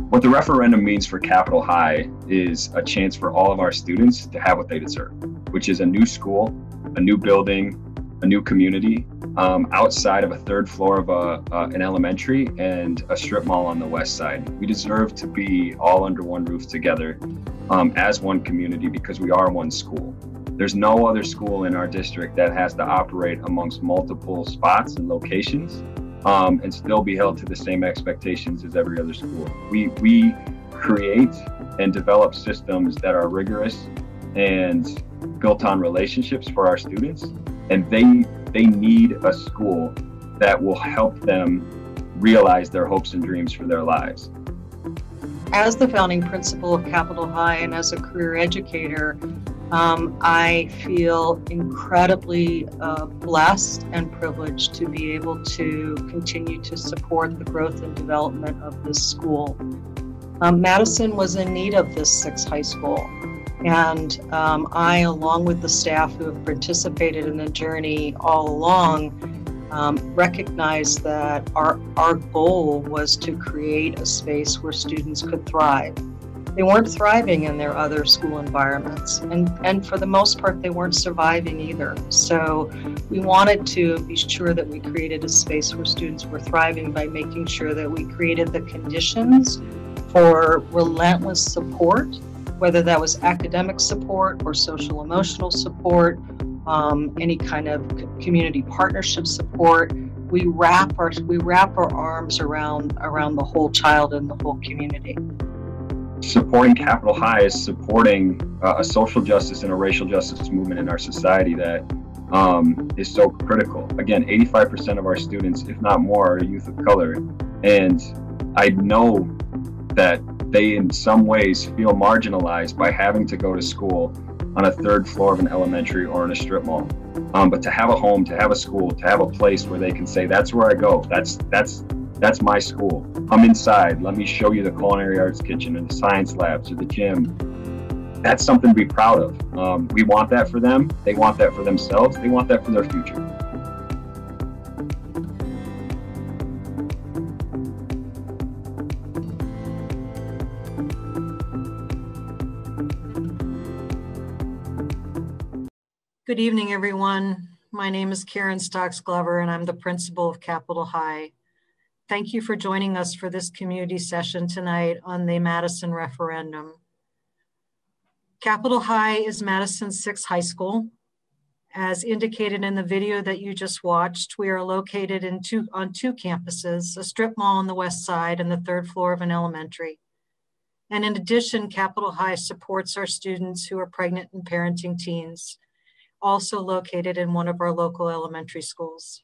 What the referendum means for Capitol High is a chance for all of our students to have what they deserve, which is a new school, a new building, a new community, outside of a third floor of an elementary and a strip mall on the west side. We deserve to be all under one roof together as one community because we are one school. There's no other school in our district that has to operate amongst multiple spots and locations and still be held to the same expectations as every other school. We create and develop systems that are rigorous and built on relationships for our students, and they need a school that will help them realize their hopes and dreams for their lives. As the founding principal of Capitol High and as a career educator, I feel incredibly blessed and privileged to be able to continue to support the growth and development of this school. Madison was in need of this sixth high school, and I, along with the staff who have participated in the journey all along, recognized that our goal was to create a space where students could thrive. They weren't thriving in their other school environments, and for the most part, they weren't surviving either. So we wanted to be sure that we created a space where students were thriving by making sure that we created the conditions for relentless support, whether that was academic support or social emotional support, any kind of community partnership support. We wrap our arms around the whole child and the whole community. Supporting Capitol High is supporting a social justice and a racial justice movement in our society that is so critical. Again, 85% of our students, if not more, are youth of color. And I know that they in some ways feel marginalized by having to go to school on a third floor of an elementary or in a strip mall. But to have a home, to have a school, to have a place where they can say, that's where I go, that's my school. Come inside, let me show you the culinary arts kitchen or the science labs or the gym. That's something to be proud of. We want that for them. They want that for themselves. They want that for their future. Good evening, everyone. My name is Karen Stocks Glover, and I'm the principal of Capitol High. Thank you for joining us for this community session tonight on the Madison referendum. Capitol High is Madison's sixth high school. As indicated in the video that you just watched, we are located on two campuses, a strip mall on the west side and the third floor of an elementary. And in addition, Capitol High supports our students who are pregnant and parenting teens, also located in one of our local elementary schools.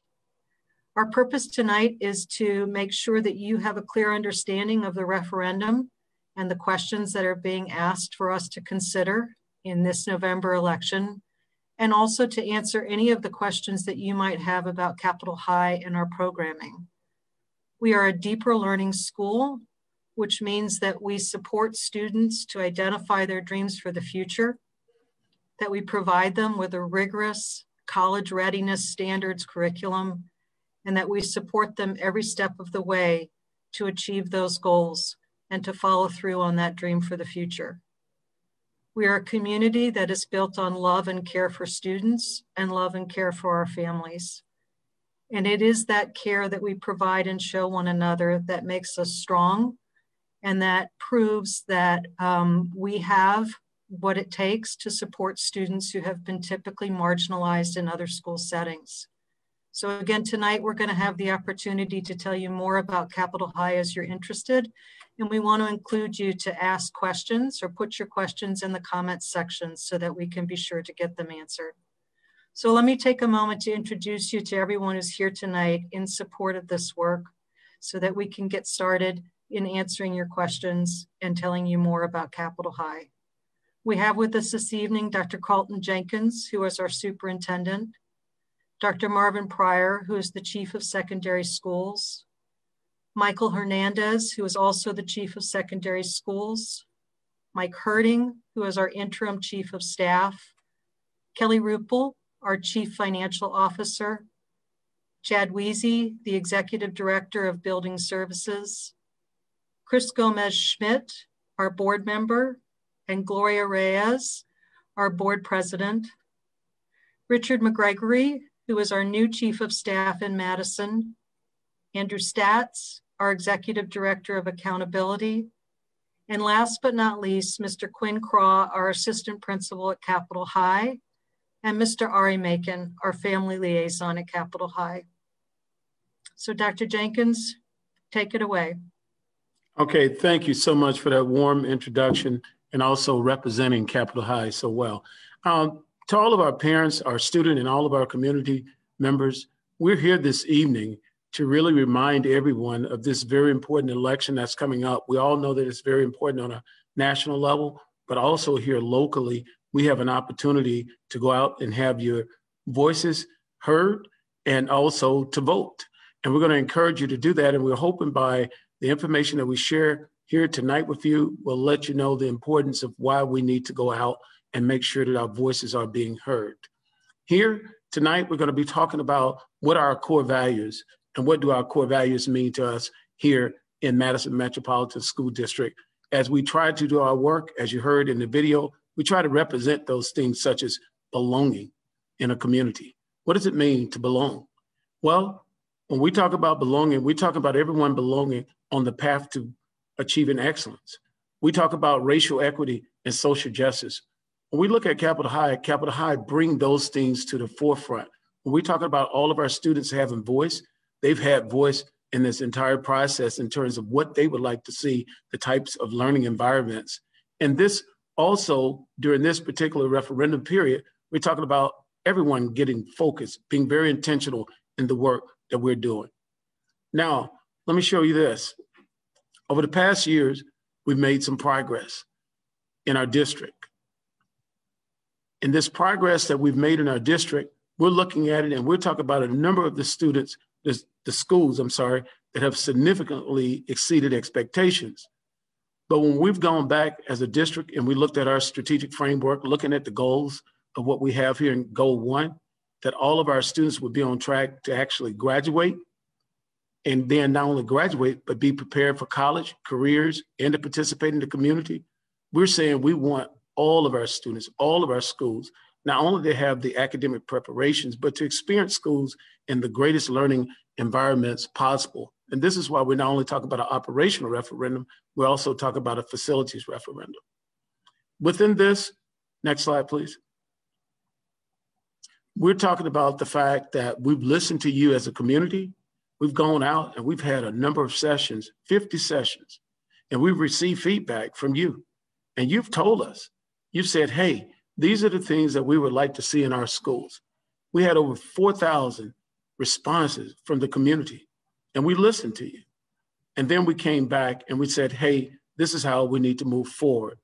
Our purpose tonight is to make sure that you have a clear understanding of the referendum and the questions that are being asked for us to consider in this November election, and also to answer any of the questions that you might have about Capitol High and our programming. We are a deeper learning school, which means that we support students to identify their dreams for the future, that we provide them with a rigorous college readiness standards curriculum, and that we support them every step of the way to achieve those goals and to follow through on that dream for the future. We are a community that is built on love and care for students and love and care for our families. And it is that care that we provide and show one another that makes us strong, and that proves that we have what it takes to support students who have been typically marginalized in other school settings. So again, tonight we're going to have the opportunity to tell you more about Capitol High as you're interested, and we want to include you to ask questions or put your questions in the comments section so that we can be sure to get them answered. So let me take a moment to introduce you to everyone who's here tonight in support of this work so that we can get started in answering your questions and telling you more about Capitol High. We have with us this evening Dr. Carlton Jenkins, who is our superintendent, Dr. Marvin Pryor, who is the chief of secondary schools, Michael Hernandez, who is also the chief of secondary schools, Mike Herding, who is our interim chief of staff, Kelly Ruppel, our chief financial officer, Chad Weezy, the executive director of building services, Chris Gomez-Schmidt, our board member, and Gloria Reyes, our board president. Richard McGregory, who is our new chief of staff in Madison. Andrew Statz, our executive director of accountability. And last but not least, Mr. Quinn Craw, our assistant principal at Capitol High, and Mr. Ari Macon, our family liaison at Capitol High. So Dr. Jenkins, take it away. Okay, thank you so much for that warm introduction and also representing Capitol High so well. To all of our parents, our student, and all of our community members, we're here this evening to really remind everyone of this very important election that's coming up. We all know that it's very important on a national level, but also here locally, we have an opportunity to go out and have your voices heard and also to vote. And we're going to encourage you to do that. And we're hoping by the information that we share here tonight with you will let you know the importance of why we need to go out and make sure that our voices are being heard. Here tonight, we're going to be talking about what are our core values and what do our core values mean to us here in Madison Metropolitan School District. As we try to do our work, as you heard in the video, we try to represent those things such as belonging in a community. What does it mean to belong? Well, when we talk about belonging, we talk about everyone belonging on the path to achieving excellence. We talk about racial equity and social justice. When we look at Capitol High bring those things to the forefront. When we talk about all of our students having voice, they've had voice in this entire process in terms of what they would like to see, the types of learning environments. And this also, during this particular referendum period, we're talking about everyone getting focused, being very intentional in the work that we're doing. Now, let me show you this. Over the past years, we've made some progress in our district. In this progress that we've made in our district, we're looking at it and we're talking about a number of the students, the schools, that have significantly exceeded expectations. But when we've gone back as a district and we looked at our strategic framework, looking at the goals of what we have here in Goal 1, that all of our students would be on track to actually graduate, and then not only graduate, but be prepared for college, careers, and to participate in the community. We're saying we want all of our students, all of our schools, not only to have the academic preparations, but to experience schools in the greatest learning environments possible. And this is why we're not only talking about an operational referendum, we're also talking about a facilities referendum. Within this, next slide, please. We're talking about the fact that we've listened to you as a community. We've gone out and we've had a number of sessions, 50 sessions, and we've received feedback from you. And you've told us, you've said, hey, these are the things that we would like to see in our schools. We had over 4,000 responses from the community, and we listened to you. And then we came back and we said, hey, this is how we need to move forward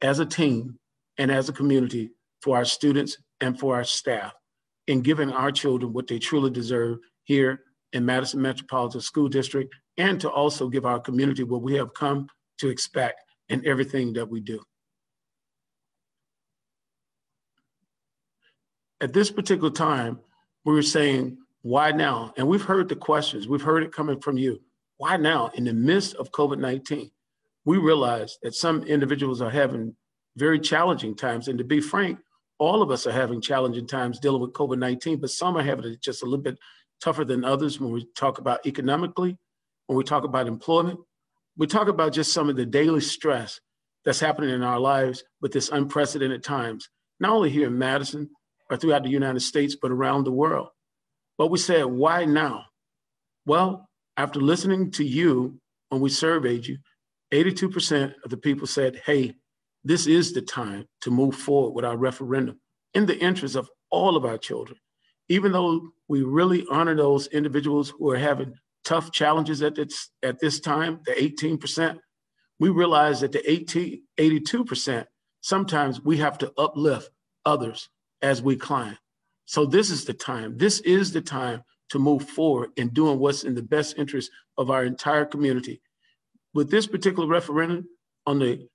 as a team and as a community for our students and for our staff in giving our children what they truly deserve here in Madison Metropolitan School District, and to also give our community what we have come to expect in everything that we do. At this particular time, we were saying, why now? And we've heard the questions. We've heard it coming from you. Why now? In the midst of COVID-19, we realize that some individuals are having very challenging times. And to be frank, all of us are having challenging times dealing with COVID-19, but some are having it just a little bit tougher than others when we talk about economically, when we talk about employment. We talk about just some of the daily stress that's happening in our lives with this unprecedented times, not only here in Madison or throughout the United States, but around the world. But we said, why now? Well, after listening to you, when we surveyed you, 82% of the people said, hey, this is the time to move forward with our referendum in the interest of all of our children. Even though we really honor those individuals who are having tough challenges at this time, the 18%, we realize that the 82%, sometimes we have to uplift others as we climb. So this is the time. This is the time to move forward in doing what's in the best interest of our entire community. With this particular referendum, on the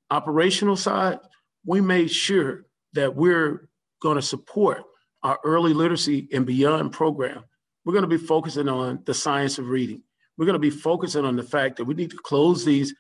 operational side, we made sure that we're going to support our early literacy and beyond program. We're going to be focusing on the science of reading. we're going to be focusing on the fact that we need to close these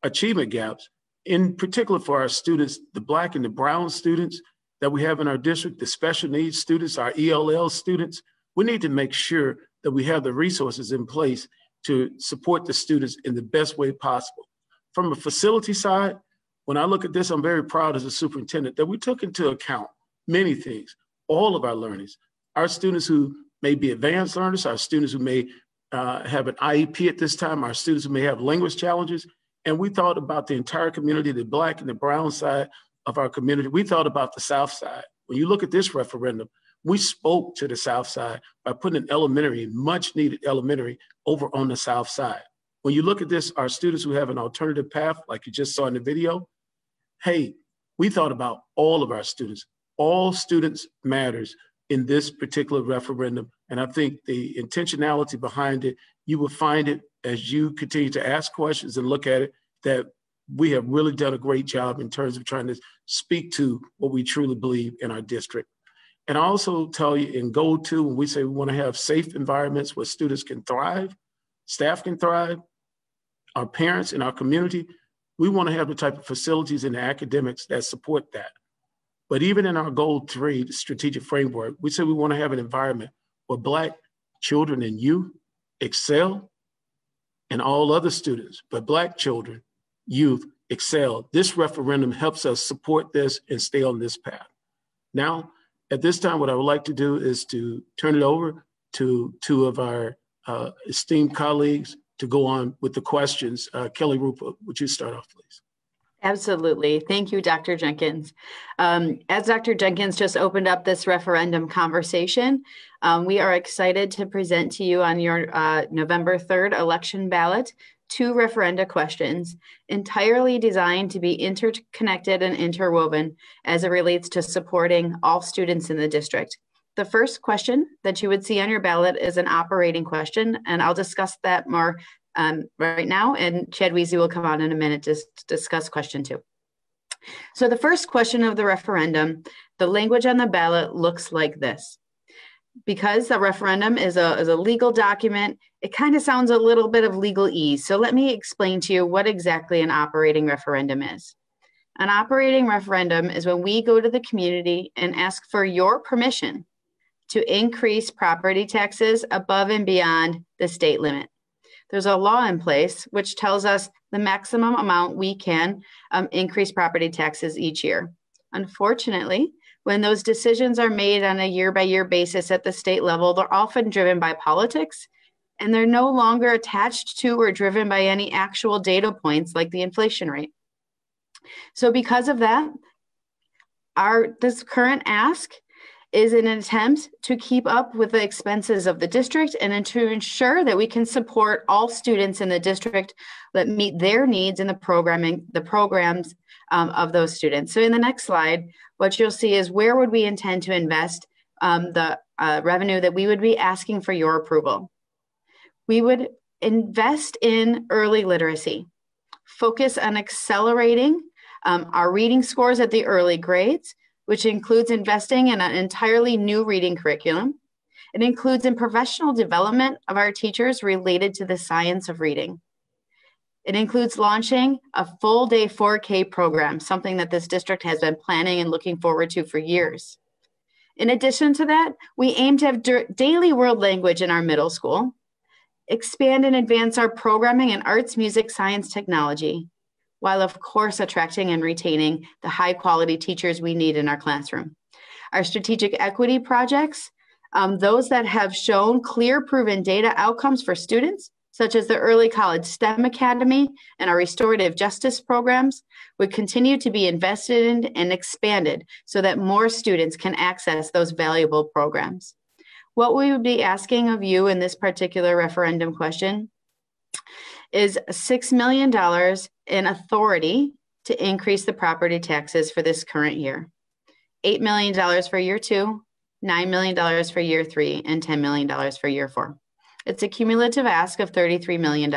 achievement gaps, in particular for our students, the Black and the brown students that we have in our district, the special needs students, our ELL students. We need to make sure that we have the resources in place to support the students in the best way possible. From a facility side, when I look at this, I'm very proud as a superintendent that we took into account many things, all of our learners, our students who may be advanced learners, our students who may have an IEP at this time, our students who may have language challenges. And we thought about the entire community, the Black and the brown side of our community. We thought about the South side. When you look at this referendum, we spoke to the South side by putting an elementary, much needed elementary, over on the South side. When you look at this, our students who have an alternative path, like you just saw in the video, hey, we thought about all of our students. All students matters in this particular referendum. And I think the intentionality behind it, you will find it as you continue to ask questions and look at it, that we have really done a great job in terms of trying to speak to what we truly believe in our district. And I also tell you in Goal 2, when we say we want to have safe environments where students can thrive, staff can thrive, our parents and our community, we want to have the type of facilities and academics that support that. But even in our Goal 3, the strategic framework, we said we want to have an environment where Black children and youth excel, and all other students, but Black children, youth excel. This referendum helps us support this and stay on this path. Now, at this time, what I would like to do is to turn it over to two of our esteemed colleagues to go on with the questions. Kelly Rupa, would you start off, please? Absolutely. Thank you, Dr. Jenkins. As Dr. Jenkins just opened up this referendum conversation, we are excited to present to you on your November 3rd election ballot 2 referenda questions entirely designed to be interconnected and interwoven as it relates to supporting all students in the district. The first question that you would see on your ballot is an operating question, and I'll discuss that more right now, and Chad Weezy will come on in a minute to discuss question 2. So the first question of the referendum, the language on the ballot looks like this. Because the referendum is a legal document, it kind of sounds a little bit of legalese. So let me explain to you what exactly an operating referendum is. An operating referendum is when we go to the community and ask for your permission to increase property taxes above and beyond the state limit. There's a law in place which tells us the maximum amount we can increase property taxes each year. Unfortunately, when those decisions are made on a year-by-year basis at the state level, they're often driven by politics, and they're no longer attached to or driven by any actual data points like the inflation rate. So because of that, this current ask is an attempt to keep up with the expenses of the district and to ensure that we can support all students in the district that meet their needs in the programs of those students. So in the next slide, what you'll see is where would we intend to invest the revenue that we would be asking for your approval. We would invest in early literacy, focus on accelerating our reading scores at the early grades, which includes investing in an entirely new reading curriculum. It includes in professional development of our teachers related to the science of reading. It includes launching a full day 4K program, something that this district has been planning and looking forward to for years. In addition to that, we aim to have daily world language in our middle school, expand and advance our programming in arts, music, science, technology, while of course attracting and retaining the high quality teachers we need in our classroom. Our strategic equity projects, those that have shown clear proven data outcomes for students, such as the Early College STEM Academy and our restorative justice programs, would continue to be invested in and expanded so that more students can access those valuable programs. What we would be asking of you in this particular referendum question is $6 million in authority to increase the property taxes for this current year. $8 million for year 2, $9 million for year 3, and $10 million for year 4. It's a cumulative ask of $33 million.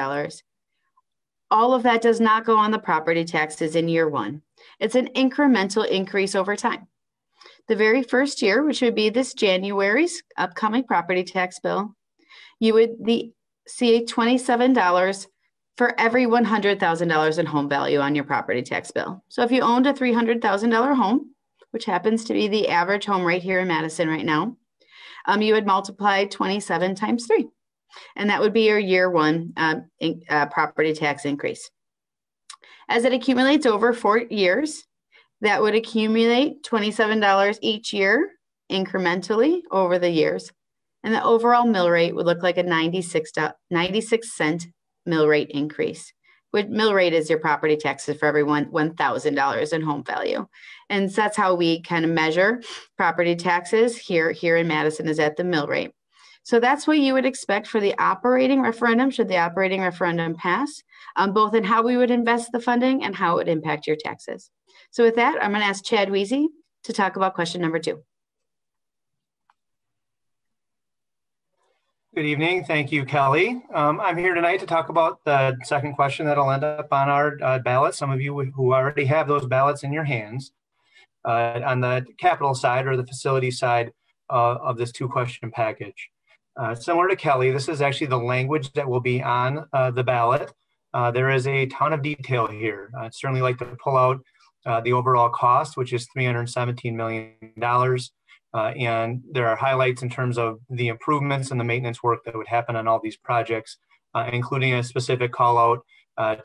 All of that does not go on the property taxes in year 1. It's an incremental increase over time. The very first year, which would be this January's upcoming property tax bill, the see $27 for every $100,000 in home value on your property tax bill. So if you owned a $300,000 home, which happens to be the average home right here in Madison right now, you would multiply 27 times 3. And that would be your year one property tax increase. As it accumulates over 4 years, that would accumulate $27 each year incrementally over the years. And the overall mill rate would look like a 96-cent mill rate increase. Which mill rate is your property taxes for every $1,000 in home value. And so that's how we kind of measure property taxes here in Madison, is at the mill rate. So that's what you would expect for the operating referendum, should the operating referendum pass, both in how we would invest the funding and how it would impact your taxes. So with that, I'm going to ask Chad Wiese to talk about question number 2. Good evening. Thank you, Kelly. I'm here tonight to talk about the second question that'll end up on our ballot. Some of you who already have those ballots in your hands on the capital side or the facility side of this 2-question package. Similar to Kelly, this is actually the language that will be on the ballot. There is a ton of detail here. I'd certainly like to pull out the overall cost, which is $317 million. And there are highlights in terms of the improvements and the maintenance work that would happen on all these projects, including a specific call out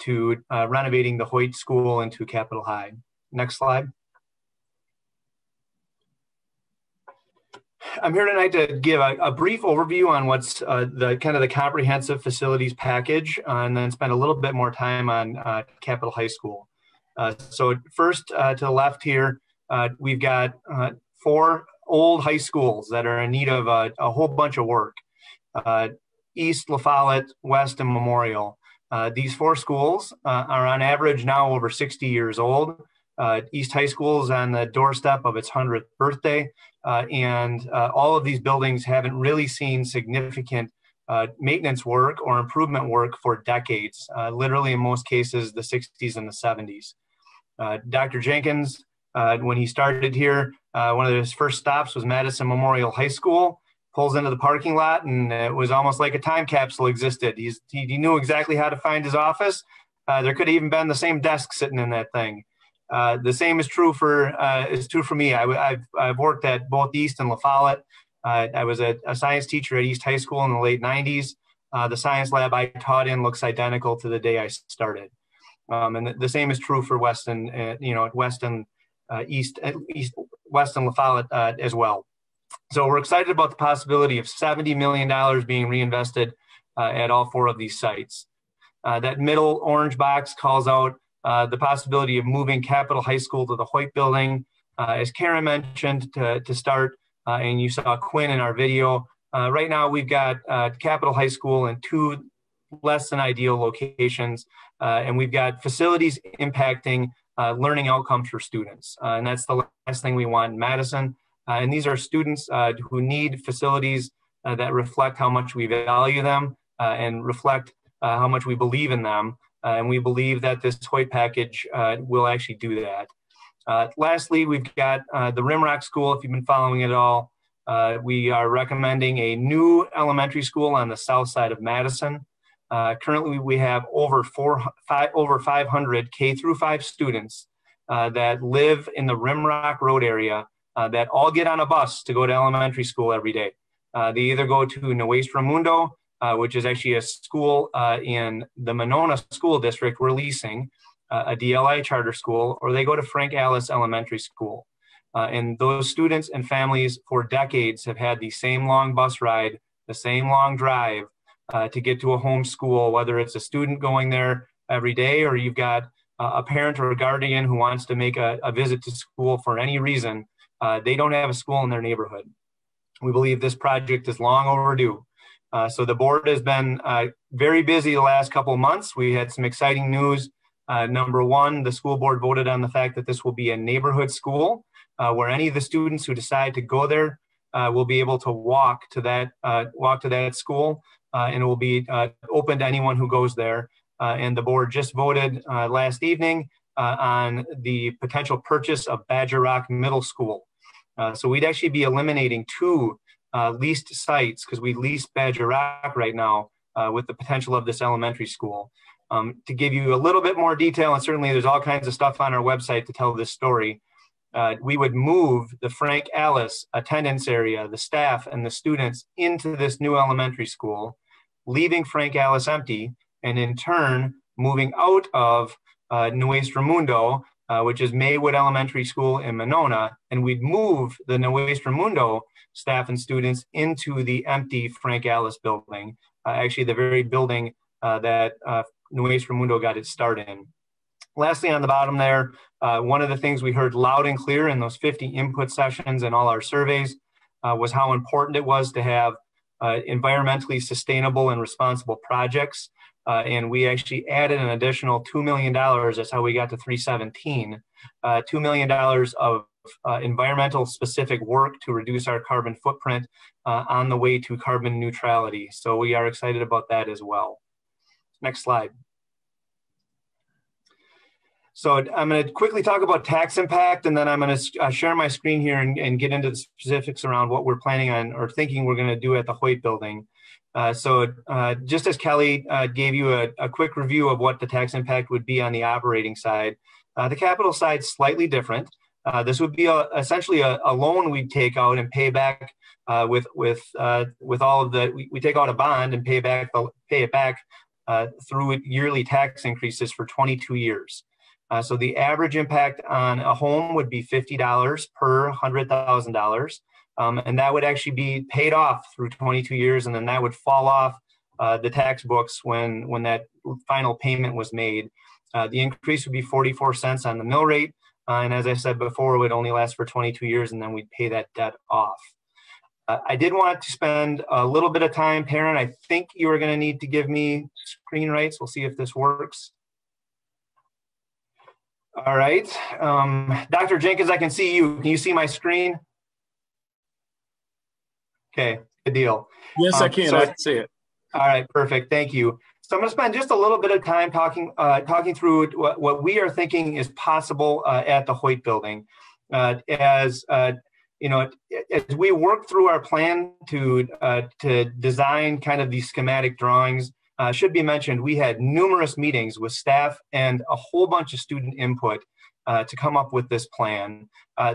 to renovating the Hoyt School into Capitol High. Next slide. I'm here tonight to give a brief overview on what's the comprehensive facilities package, and then spend a little bit more time on Capitol High School. So first, to the left here, we've got 4 old high schools that are in need of a whole bunch of work. East, La Follette, West, and Memorial. These 4 schools are on average now over 60 years old. East High School is on the doorstep of its 100th birthday, and all of these buildings haven't really seen significant maintenance work or improvement work for decades, literally in most cases the 60s and the 70s. Dr. Jenkins, when he started here, one of his first stops was Madison Memorial High School. Pulls into the parking lot, and it was almost like a time capsule existed. He knew exactly how to find his office. There could have even been the same desk sitting in that thing. The same is true for me. I've worked at both East and La Follette. I was a science teacher at East High School in the late 90s. The science lab I taught in looks identical to the day I started. And the same is true for West and East, West and La Follette as well. So we're excited about the possibility of $70 million being reinvested at all 4 of these sites. That middle orange box calls out the possibility of moving Capitol High School to the Hoyt building. As Karen mentioned, to start, and you saw Quinn in our video, right now we've got Capitol High School in 2 less than ideal locations, and we've got facilities impacting learning outcomes for students. And that's the last thing we want in Madison. And these are students who need facilities that reflect how much we value them and reflect how much we believe in them. And we believe that this Hoyt package will actually do that. Lastly, we've got the Rimrock School. If you've been following it all, we are recommending a new elementary school on the south side of Madison. Currently, we have over 500 K-5 students that live in the Rimrock Road area that all get on a bus to go to elementary school every day. They either go to Nuestra Mundo, which is actually a school in the Monona School District we're leasing, a DLI charter school, or they go to Frank Alice Elementary School. And those students and families for decades have had the same long bus ride, the same long drive to get to a home school, whether it's a student going there every day or you've got a parent or a guardian who wants to make a visit to school for any reason. They don't have a school in their neighborhood. We believe this project is long overdue. So the board has been very busy the last couple of months. We had some exciting news. Number 1, the school board voted on the fact that this will be a neighborhood school where any of the students who decide to go there will be able to walk to that school, and it will be open to anyone who goes there. And the board just voted last evening on the potential purchase of Badger Rock Middle School. So we'd actually be eliminating 2 leased sites, because we lease Badger Rock right now, with the potential of this elementary school. To give you a little bit more detail, and certainly there's all kinds of stuff on our website to tell this story, we would move the Frank Alice attendance area, the staff and the students into this new elementary school, leaving Frank Alice empty, and in turn moving out of Nuestra Mundo, which is Maywood Elementary School in Monona, and we'd move the Nuestra Mundo staff and students into the empty Frank Alice building, actually the very building that Nuestra Mundo got its start in. Lastly, on the bottom there, one of the things we heard loud and clear in those 50 input sessions and all our surveys was how important it was to have environmentally sustainable and responsible projects. And we actually added an additional $2 million. That's how we got to 317. $2 million of environmental specific work to reduce our carbon footprint on the way to carbon neutrality. So we are excited about that as well. Next slide. So I'm going to quickly talk about tax impact, and then I'm going to share my screen here and get into the specifics around what we're planning on or thinking we're going to do at the Hoyt building. Just as Kelly gave you a quick review of what the tax impact would be on the operating side, the capital side is slightly different. This would be essentially a loan we'd take out and pay back with all of the, we take out a bond and pay it back through yearly tax increases for 22 years. So the average impact on a home would be $50 per $100,000. And that would actually be paid off through 22 years. And then that would fall off the tax books when that final payment was made. The increase would be 44 cents on the mill rate. And as I said before, it would only last for 22 years and then we'd pay that debt off. I did want to spend a little bit of time, Perrin. I think you are going to need to give me screen rights. We'll see if this works. All right. Dr. Jenkins, I can see you. Can you see my screen? Okay, good deal. Yes, I can. I can see it. All right, perfect. Thank you. So I'm going to spend just a little bit of time talking through what we are thinking is possible at the Hoyt building. As we work through our plan to design kind of these schematic drawings, should be mentioned, we had numerous meetings with staff and a whole bunch of student input to come up with this plan.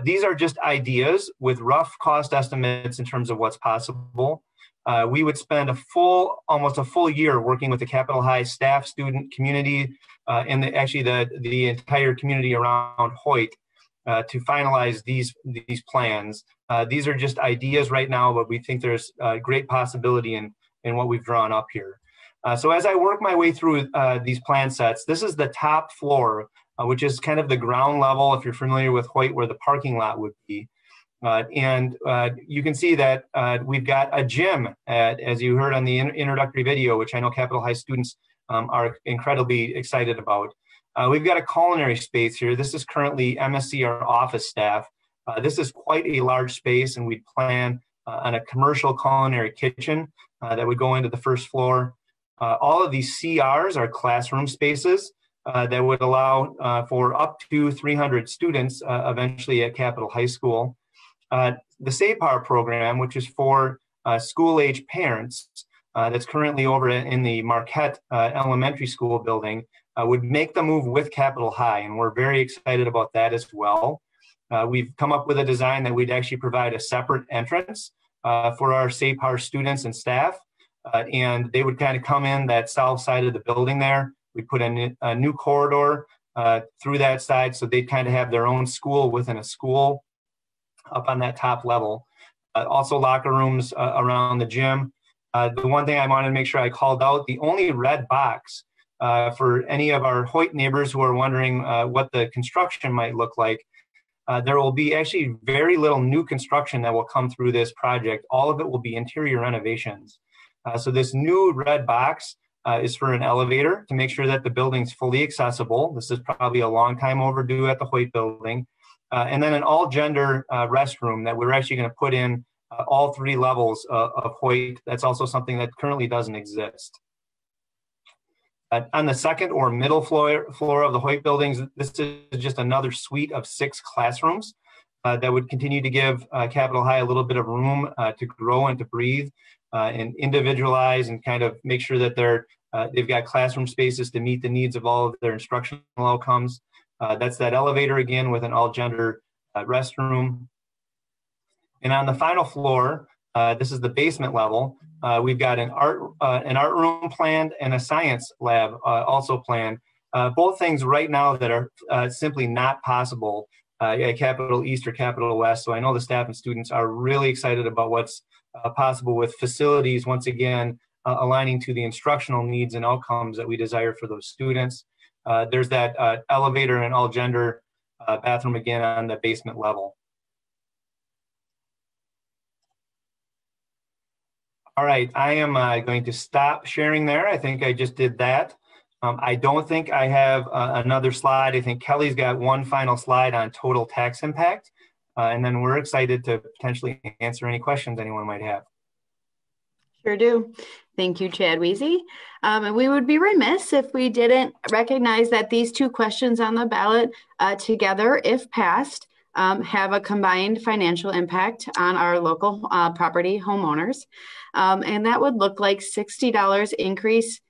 These are just ideas with rough cost estimates in terms of what's possible. We would spend almost a full year working with the Capitol High staff, student community, and the entire community around Hoyt to finalize these plans. These are just ideas right now, but we think there's great possibility in what we've drawn up here. So as I work my way through these plan sets, this is the top floor, which is kind of the ground level, if you're familiar with Hoyt, where the parking lot would be. And you can see that we've got a gym, as you heard on the introductory video, which I know Capitol High students are incredibly excited about. We've got a culinary space here. This is currently MSC, our office staff. This is quite a large space, and we plan on a commercial culinary kitchen that would go into the first floor. All of these CRs are classroom spaces that would allow for up to 300 students eventually at Capitol High School. The SAPAR program, which is for school-age parents, that's currently over in the Marquette Elementary School building, would make the move with Capitol High, and we're very excited about that as well. We've come up with a design that we'd actually provide a separate entrance for our SAPAR students and staff, and they would kind of come in that south side of the building there. We put a new corridor through that side, so they'd kind of have their own school within a school up on that top level. Also locker rooms around the gym. The one thing I wanted to make sure I called out, the only red box for any of our Hoyt neighbors who are wondering what the construction might look like, there will be actually very little new construction that will come through this project. All of it will be interior renovations. So this new red box is for an elevator to make sure that the building's fully accessible. This is probably a long time overdue at the Hoyt building. And then an all-gender restroom that we're actually going to put in all 3 levels of Hoyt. That's also something that currently doesn't exist. On the second or middle floor of the Hoyt buildings, this is just another suite of 6 classrooms that would continue to give Capitol High a little bit of room to grow and to breathe. and individualize and kind of make sure that they've got classroom spaces to meet the needs of all of their instructional outcomes. That's that elevator again with an all-gender restroom. And on the final floor, this is the basement level. We've got an art room planned and a science lab also planned. Both things right now that are simply not possible at Capital East or Capital West. So I know the staff and students are really excited about what's possible with facilities, once again, aligning to the instructional needs and outcomes that we desire for those students. There's that elevator and all gender bathroom again on the basement level. All right, I am going to stop sharing there. I think I just did that. I don't think I have another slide. I think Kelly's got one final slide on total tax impact. And then we're excited to potentially answer any questions anyone might have. Sure do. Thank you, Chad Wiese. And we would be remiss if we didn't recognize that these two questions on the ballot together, if passed, have a combined financial impact on our local property homeowners. And that would look like $60 increase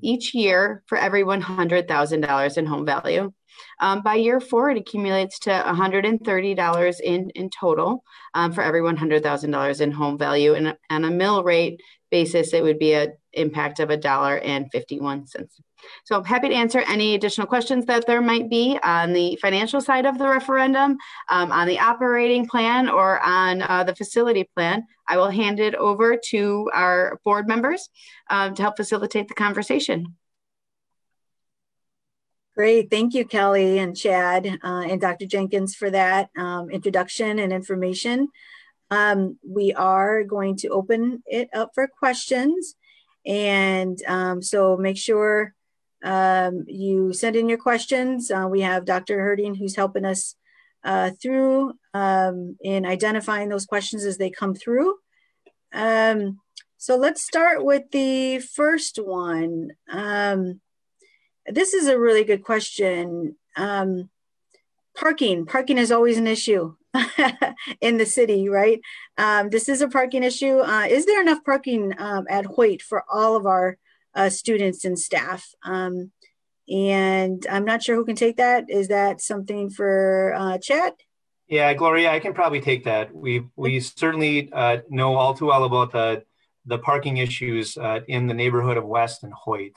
each year for every $100,000 in home value. By year 4, it accumulates to $130 in total for every $100,000 in home value. And on a mill rate basis, it would be an impact of $1.51. So I'm happy to answer any additional questions that there might be on the financial side of the referendum, on the operating plan, or on the facility plan. I will hand it over to our board members to help facilitate the conversation. Great. Thank you, Kelly and Chad and Dr. Jenkins for that introduction and information. We are going to open it up for questions. And so make sure you send in your questions. We have Dr. Herding who's helping us through in identifying those questions as they come through. So let's start with the first one. This is a really good question. Parking is always an issue in the city, right? This is a parking issue. Is there enough parking at Hoyt for all of our students and staff? And I'm not sure who can take that. Is that something for Chad? Yeah, Gloria, I can probably take that. We certainly know all too well about the parking issues in the neighborhood of West and Hoyt.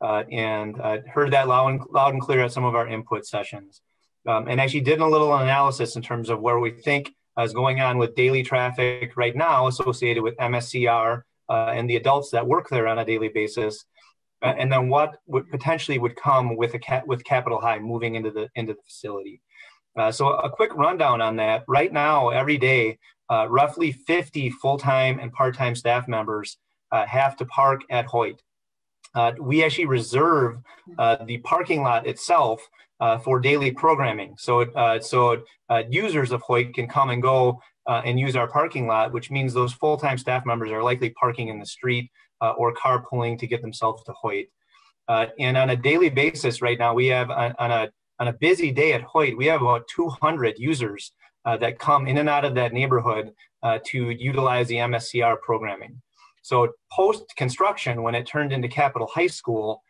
And heard that loud and clear at some of our input sessions. And actually did a little analysis in terms of where we think is going on with daily traffic right now associated with MSCR and the adults that work there on a daily basis. And then what would potentially would come with Capital High moving into the facility. So a quick rundown on that. Right now, every day, roughly 50 full-time and part-time staff members have to park at Hoyt. We actually reserve the parking lot itself for daily programming. So users of Hoyt can come and go and use our parking lot, which means those full-time staff members are likely parking in the street or carpooling to get themselves to Hoyt. And on a daily basis right now, we have on a busy day at Hoyt, we have about 200 users that come in and out of that neighborhood to utilize the MSCR programming. So post-construction, when it turned into Capital High School,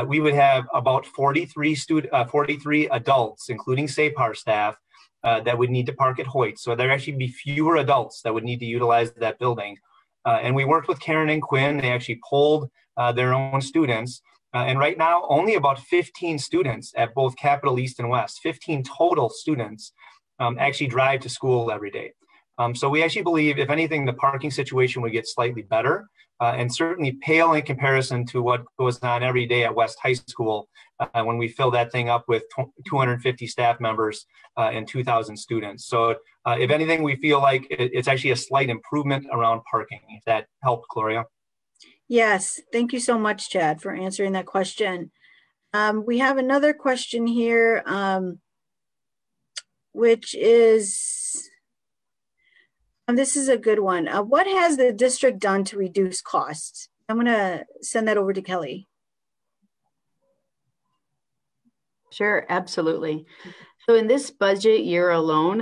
we would have about 43 adults, including SAPAR staff, that would need to park at Hoyt. So there'd actually be fewer adults that would need to utilize that building. And we worked with Karen and Quinn. They actually polled their own students. And right now, only about 15 students at both Capital East and West, 15 total students actually drive to school every day. So we actually believe, if anything, the parking situation would get slightly better and certainly pale in comparison to what goes on every day at West High School when we fill that thing up with 250 staff members and 2,000 students. So if anything, we feel like it's actually a slight improvement around parking, if that helped, Gloria. Yes, thank you so much, Chad, for answering that question. We have another question here, which is, this is a good one. What has the district done to reduce costs? I'm going to send that over to Kelly. Sure, absolutely. So in this budget year alone,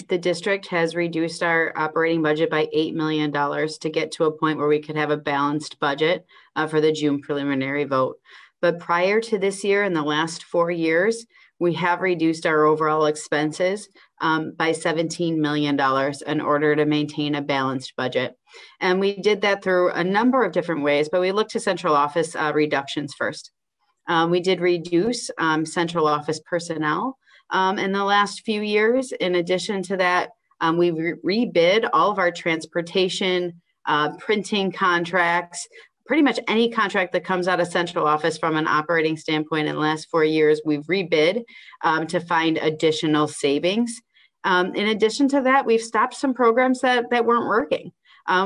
the district has reduced our operating budget by $8 million to get to a point where we could have a balanced budget for the June preliminary vote. But prior to this year, in the last 4 years, we have reduced our overall expenses by $17 million in order to maintain a balanced budget. And we did that through a number of different ways, but we looked to central office reductions first. We did reduce central office personnel in the last few years. In addition to that, we rebid all of our transportation, printing contracts, pretty much any contract that comes out of central office from an operating standpoint in the last 4 years, we've rebid to find additional savings. In addition to that, we've stopped some programs that weren't working.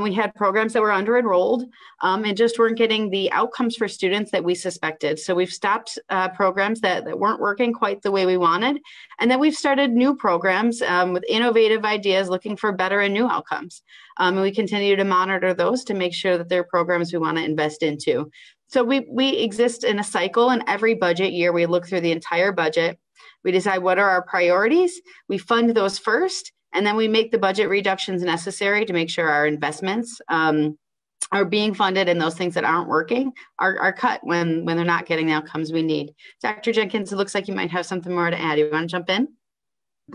We had programs that were under enrolled and just weren't getting the outcomes for students that we suspected. So we've stopped programs that weren't working quite the way we wanted. And then we've started new programs with innovative ideas looking for better and new outcomes. And we continue to monitor those to make sure that they're programs we want to invest into. So we exist in a cycle, and every budget year we look through the entire budget. We decide what are our priorities. We fund those first. And then we make the budget reductions necessary to make sure our investments are being funded, and those things that aren't working are cut when they're not getting the outcomes we need. Dr. Jenkins, it looks like you might have something more to add. You want to jump in?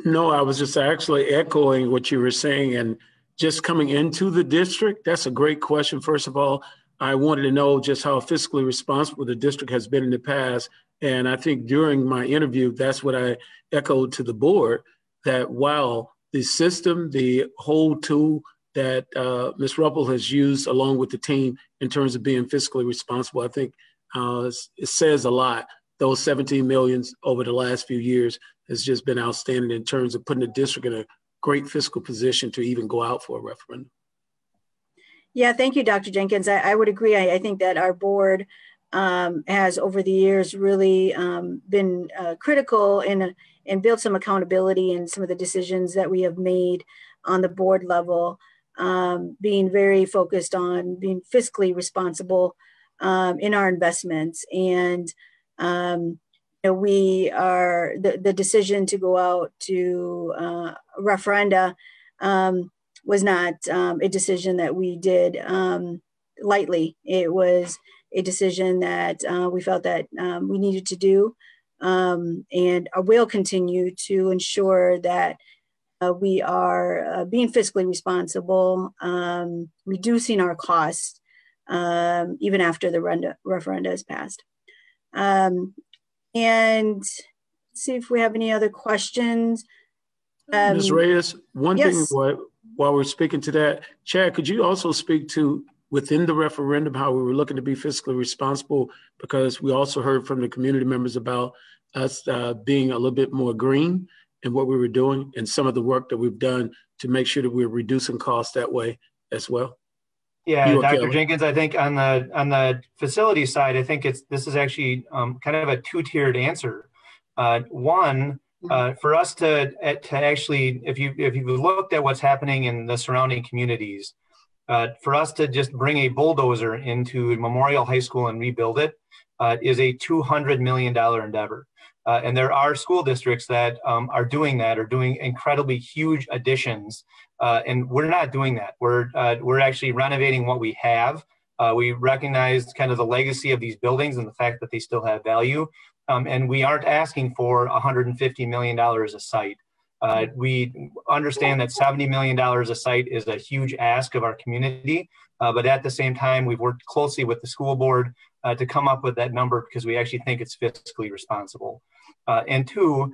No, I was just actually echoing what you were saying, and just coming into the district. That's a great question. First of all, I wanted to know just how fiscally responsible the district has been in the past. And I think during my interview, that's what I echoed to the board, that while the system, the whole tool that Ms. Ruppel has used along with the team in terms of being fiscally responsible, I think it says a lot. Those 17 millions over the last few years has just been outstanding in terms of putting the district in a great fiscal position to even go out for a referendum. Yeah, thank you, Dr. Jenkins. I would agree. I think that our board has over the years really been critical and built some accountability in some of the decisions that we have made on the board level, being very focused on being fiscally responsible in our investments. And we are, the decision to go out to referenda was not a decision that we did lightly. It was a decision that we felt that we needed to do, and will continue to ensure that we are being fiscally responsible, reducing our costs even after the referenda is passed. And let's see if we have any other questions. Ms. Reyes, one yes. thing while we're speaking to that, Chad, could you also speak to within the referendum how we were looking to be fiscally responsible? Because we also heard from the community members about us being a little bit more green in what we were doing and some of the work that we've done to make sure that we're reducing costs that way as well. Yeah, Dr. Jenkins, I think on the facility side, I think this is actually kind of a two-tiered answer. One, for us to actually, if you've looked at what's happening in the surrounding communities, for us to just bring a bulldozer into Memorial High School and rebuild it is a $200 million endeavor. And there are school districts that are doing incredibly huge additions. And we're not doing that. We're actually renovating what we have. We recognize kind of the legacy of these buildings and the fact that they still have value. And we aren't asking for $150 million a site. We understand that $70 million a site is a huge ask of our community. But at the same time, we've worked closely with the school board to come up with that number because we actually think it's fiscally responsible. And two,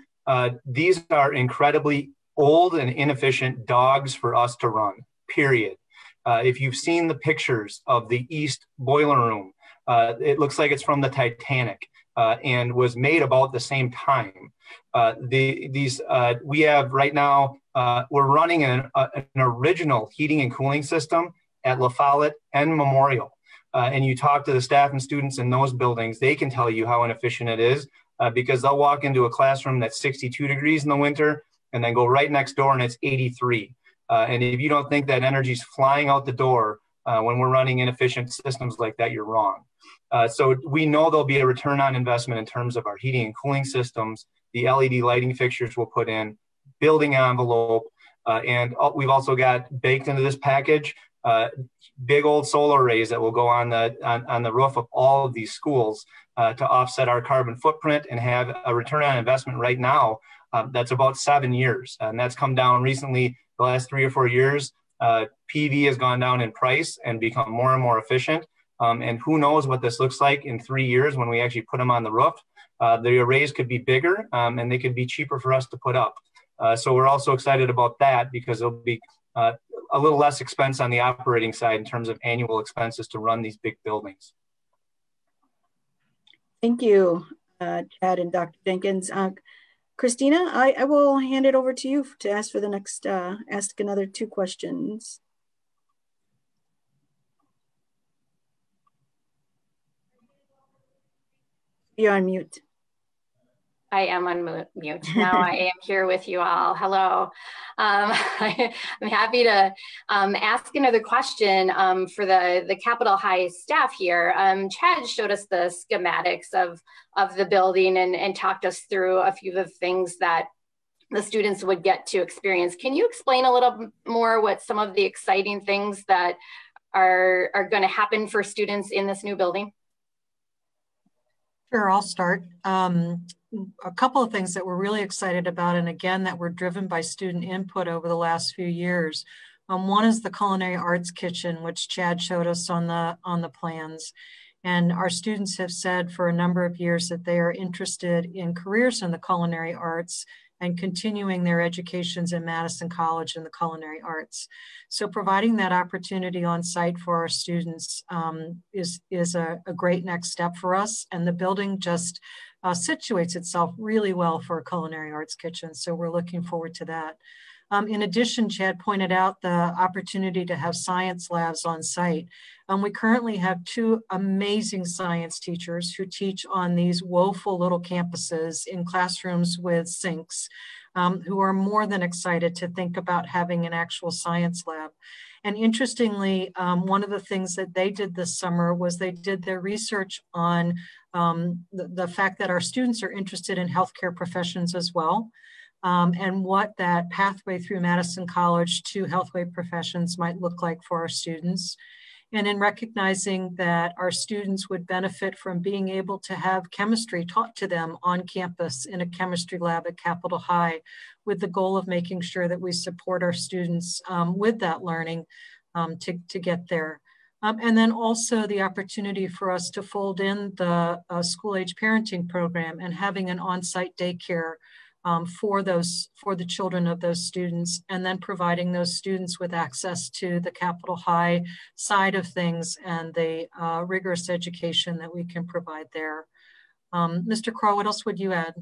these are incredibly old and inefficient dogs for us to run, period. If you've seen the pictures of the East Boiler Room, it looks like it's from the Titanic and was made about the same time. We have right now, we're running an original heating and cooling system at La Follette and Memorial. And you talk to the staff and students in those buildings, they can tell you how inefficient it is because they'll walk into a classroom that's 62 degrees in the winter and then go right next door and it's 83. And if you don't think that energy is flying out the door when we're running inefficient systems like that, you're wrong. So we know there'll be a return on investment in terms of our heating and cooling systems the LED lighting fixtures we'll put in, building envelope, and we've also got baked into this package big old solar arrays that will go on the roof of all of these schools to offset our carbon footprint and have a return on investment right now that's about 7 years. And that's come down recently, the last 3 or 4 years. PV has gone down in price and become more and more efficient. And who knows what this looks like in 3 years when we actually put them on the roof. The arrays could be bigger and they could be cheaper for us to put up. So we're also excited about that because it'll be a little less expense on the operating side in terms of annual expenses to run these big buildings. Thank you, Chad and Dr. Jenkins. Christina, I will hand it over to you to ask for the next, ask another 2 questions. You're on mute. I am on mute. Now I am here with you all. Hello. I'm happy to ask another question for the Capitol High staff here. Chad showed us the schematics of the building and talked us through a few of the things that the students would get to experience. Can you explain a little more what some of the exciting things that are going to happen for students in this new building? Sure, I'll start. A couple of things that we're really excited about, and again, that were driven by student input over the last few years. One is the Culinary Arts Kitchen, which Chad showed us on the plans. And our students have said for a number of years that they are interested in careers in the culinary arts and continuing their educations in Madison College in the culinary arts. So providing that opportunity on site for our students is a great next step for us. And the building just situates itself really well for a culinary arts kitchen. So we're looking forward to that. In addition, Chad pointed out the opportunity to have science labs on site. We currently have 2 amazing science teachers who teach on these woeful little campuses in classrooms with sinks, who are more than excited to think about having an actual science lab. And interestingly, one of the things that they did this summer was they did their research on the fact that our students are interested in healthcare professions as well. And what that pathway through Madison College to healthway professions might look like for our students. And in recognizing that our students would benefit from being able to have chemistry taught to them on campus in a chemistry lab at Capitol High, with the goal of making sure that we support our students with that learning to get there. And then also the opportunity for us to fold in the school age parenting program and having an on-site daycare for the children of those students, and then providing those students with access to the Capitol High side of things and the rigorous education that we can provide there. Mr. Crow, what else would you add?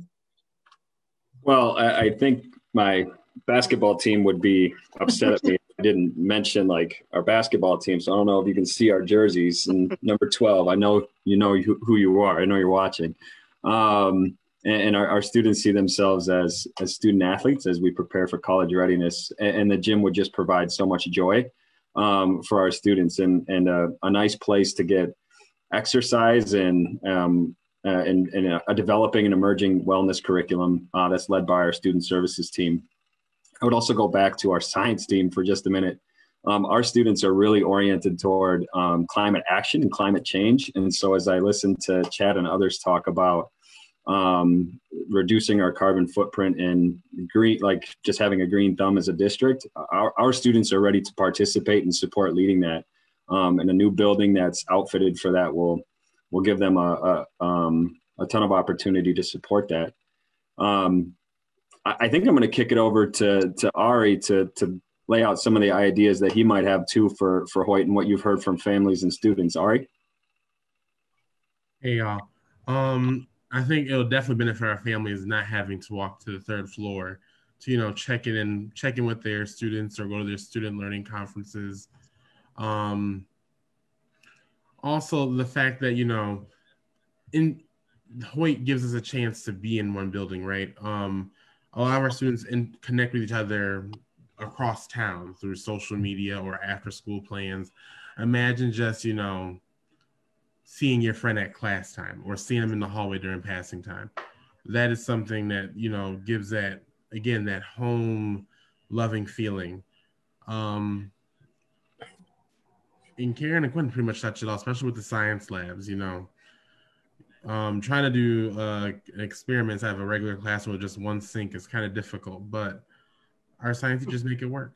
Well, I think my basketball team would be upset at me if I didn't mention like our basketball team. So I don't know if you can see our jerseys. And number 12, I know you know who you are. I know you're watching. And our students see themselves as student athletes as we prepare for college readiness. And the gym would just provide so much joy for our students and a nice place to get exercise and developing an emerging wellness curriculum that's led by our student services team. I would also go back to our science team for just a minute. Our students are really oriented toward climate action and climate change. And so as I listen to Chad and others talk about reducing our carbon footprint and green, like just having a green thumb as a district, our students are ready to participate and support leading that. And a new building that's outfitted for that will give them a ton of opportunity to support that. I think I'm going to kick it over to Ari to lay out some of the ideas that he might have too for Hoyt and what you've heard from families and students. Ari? Hey, y'all. I think it'll definitely benefit our families not having to walk to the 3rd floor to, check in with their students or go to their student learning conferences. Also the fact that, Hoyt gives us a chance to be in one building, right? A lot of our students connect with each other across town through social media or after school plans. Imagine just, seeing your friend at class time or seeing them in the hallway during passing time. that is something that, you know, gives that, again, that home loving feeling. And Karen and Quentin pretty much touched it all, especially with the science labs, you know. Trying to do experiments out of a regular classroom with just one sink is kind of difficult, but our science teachers make it work.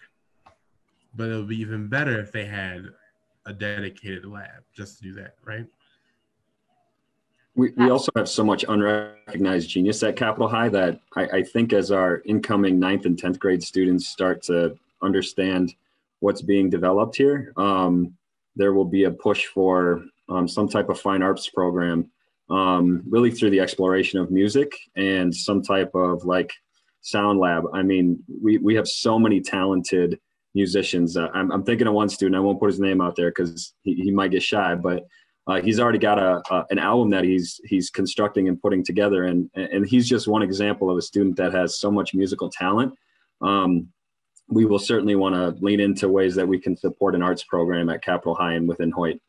But it would be even better if they had a dedicated lab just to do that, right? We also have so much unrecognized genius at Capitol High that I think as our incoming 9th and 10th grade students start to understand what's being developed here, there will be a push for some type of fine arts program, really through the exploration of music and some type of like sound lab. I mean, we have so many talented musicians. I'm thinking of one student, I won't put his name out there because he might get shy, but he's already got an album that he's constructing and putting together. And he's just one example of a student that has so much musical talent. We will certainly want to lean into ways that we can support an arts program at Capitol High and within Hoyt.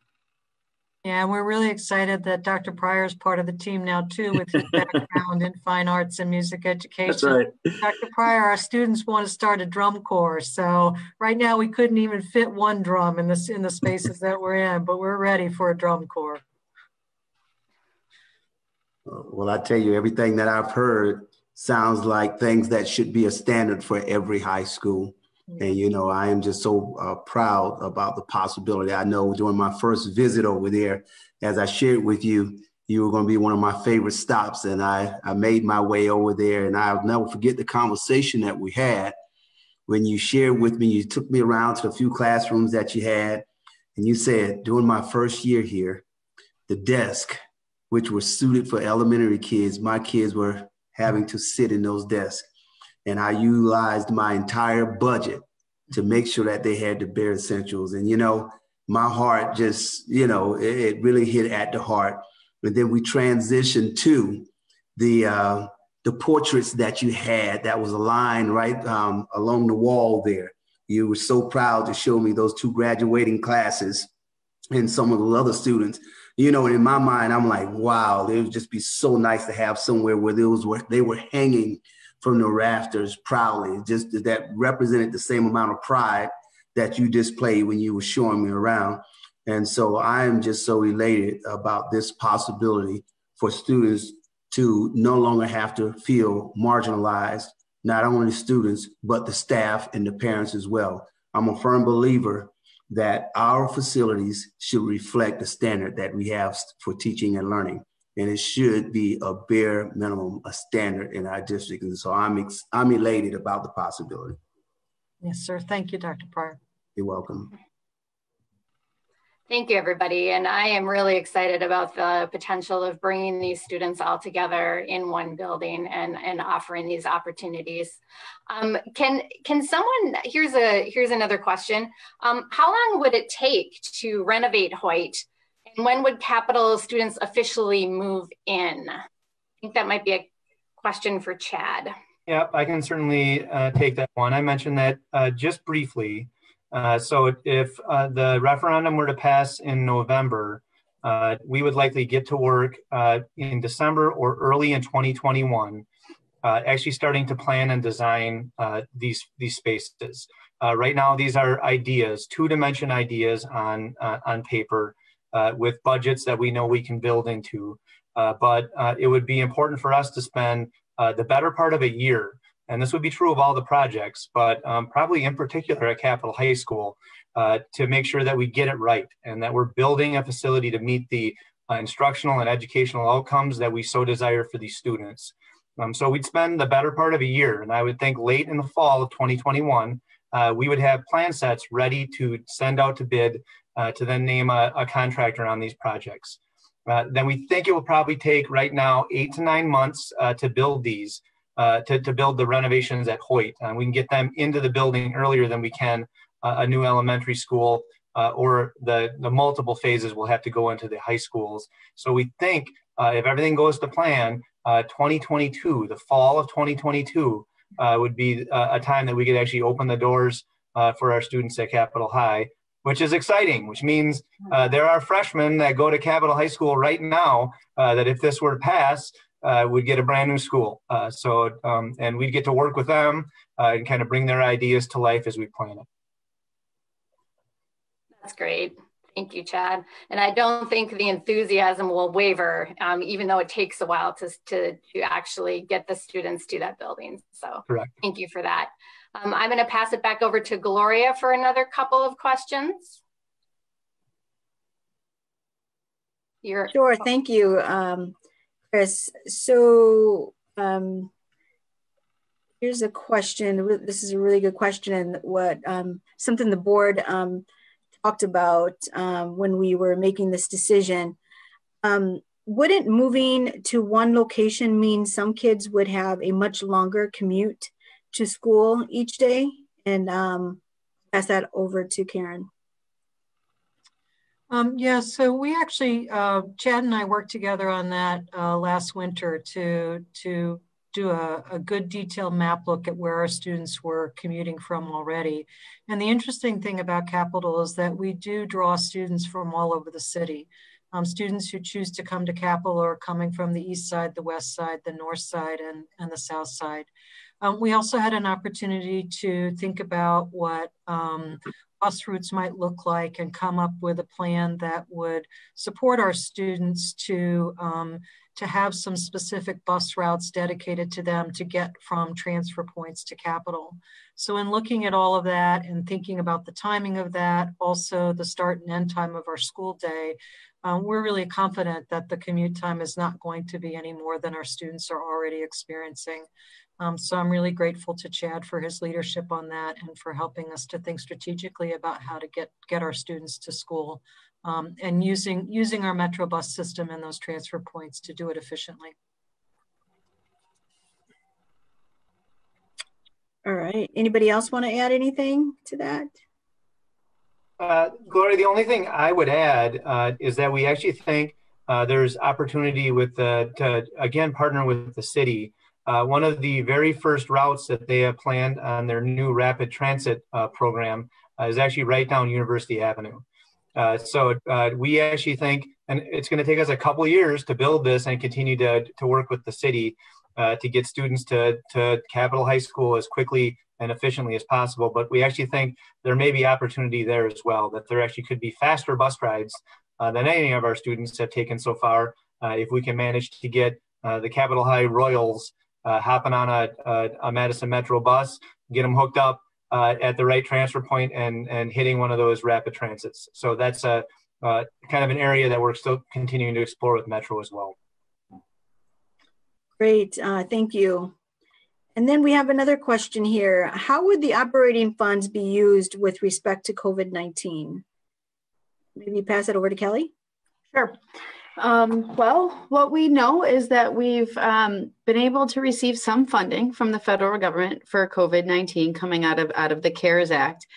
Yeah, we're really excited that Dr. Pryor is part of the team now too, with his background in fine arts and music education. That's right. Dr. Pryor, our students want to start a drum corps. So right now we couldn't even fit one drum in the spaces that we're in, but we're ready for a drum corps. Well, I tell you, everything that I've heard sounds like things that should be a standard for every high school. And, you know, I am just so proud about the possibility. I know during my first visit over there, as I shared with you, you were going to be one of my favorite stops. And I made my way over there, and I'll never forget the conversation that we had when you shared with me. You took me around to a few classrooms that you had, and you said, during my first year here, the desk, which were suited for elementary kids, my kids were having to sit in those desks. And I utilized my entire budget to make sure that they had the bare essentials. And, you know, my heart just, you know, it really hit at the heart. And then we transitioned to the portraits that you had that was aligned right along the wall there. You were so proud to show me those 2 graduating classes and some of the other students. You know, and in my mind, I'm like, wow, it would just be so nice to have somewhere where they were hanging from the rafters proudly, just that represented the same amount of pride that you displayed when you were showing me around. And so I am just so elated about this possibility for students to no longer have to feel marginalized, not only students, but the staff and the parents as well. I'm a firm believer that our facilities should reflect the standard that we have for teaching and learning. And it should be a bare minimum, a standard in our district. And so I'm elated about the possibility. Yes, sir. Thank you, Dr. Pryor. You're welcome. Thank you, everybody. And I am really excited about the potential of bringing these students all together in one building and offering these opportunities. Can someone, here's another question. How long would it take to renovate Hoyt? And when would Capitol students officially move in? I think that might be a question for Chad. Yeah, I can certainly take that one. I mentioned that just briefly. So if the referendum were to pass in November, we would likely get to work in December or early in 2021, actually starting to plan and design these spaces. Right now, these are ideas, 2-dimension ideas on paper with budgets that we know we can build into. But it would be important for us to spend the better part of a year. And this would be true of all the projects, but probably in particular at Capitol High School, to make sure that we get it right and that we're building a facility to meet the instructional and educational outcomes that we so desire for these students. So we'd spend the better part of a year, and I would think late in the fall of 2021, we would have plan sets ready to send out to bid to then name a contractor on these projects. Then we think it will probably take right now 8 to 9 months to build these. To build the renovations at Hoyt. We can get them into the building earlier than we can a new elementary school or the multiple phases will have to go into the high schools. So we think if everything goes to plan, 2022, the fall of 2022 would be a time that we could actually open the doors for our students at Capitol High, which is exciting, which means there are freshmen that go to Capitol High School right now that if this were to pass, would get a brand new school. And we'd get to work with them and kind of bring their ideas to life as we plan it. That's great. Thank you, Chad. And I don't think the enthusiasm will waver, even though it takes a while to actually get the students to that building. So correct. Thank you for that. I'm going to pass it back over to Gloria for another couple of questions. Sure, thank you, Chris. So here's a question. This is a really good question, and what something the board talked about when we were making this decision. Wouldn't moving to one location mean some kids would have a much longer commute to school each day? And pass that over to Karen. Yeah, so we actually, Chad and I worked together on that last winter to do a good detailed map look at where our students were commuting from already. And the interesting thing about Capital is that we do draw students from all over the city. Students who choose to come to Capital are coming from the east side, the west side, the north side, and the south side. We also had an opportunity to think about what bus routes might look like and come up with a plan that would support our students to have some specific bus routes dedicated to them to get from transfer points to Capital. So in looking at all of that and thinking about the timing of that, also the start and end time of our school day, we're really confident that the commute time is not going to be any more than our students are already experiencing. So I'm really grateful to Chad for his leadership on that and for helping us to think strategically about how to get our students to school and using our Metro bus system and those transfer points to do it efficiently. All right, anybody else want to add anything to that? Gloria, the only thing I would add is that we actually think there's opportunity to again partner with the city. One of the very first routes that they have planned on their new rapid transit program is actually right down University Avenue. So we actually think, and it's going to take us a couple of years to build this and continue to work with the city to get students to Capital High School as quickly and efficiently as possible. But we actually think there may be opportunity there as well, that there actually could be faster bus rides than any of our students have taken so far if we can manage to get the Capital High Royals hopping on a Madison Metro bus, get them hooked up at the right transfer point and hitting one of those rapid transits. So that's kind of an area that we're still continuing to explore with Metro as well. Great, thank you. And then we have another question here. How would the operating funds be used with respect to COVID-19? Maybe pass it over to Kelly. Sure. Well, what we know is that we've been able to receive some funding from the federal government for COVID-19 coming out of the CARES Act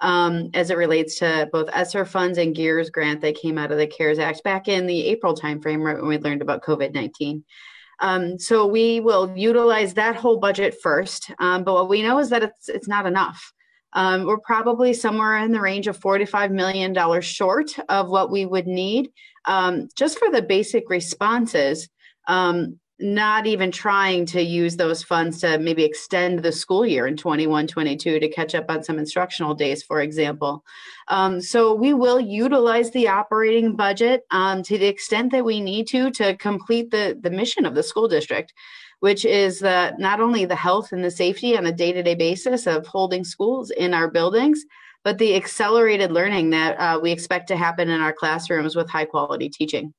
as it relates to both ESSER funds and GEARS grant that came out of the CARES Act back in the April timeframe, right when we learned about COVID-19. So we will utilize that whole budget first, but what we know is that it's not enough. We're probably somewhere in the range of $4 to $5 million short of what we would need just for the basic responses, not even trying to use those funds to maybe extend the school year in 21-22 to catch up on some instructional days, for example. So we will utilize the operating budget to the extent that we need to complete the mission of the school district, which is not only the health and the safety on a day-to-day basis of holding schools in our buildings, but the accelerated learning that we expect to happen in our classrooms with high-quality teaching.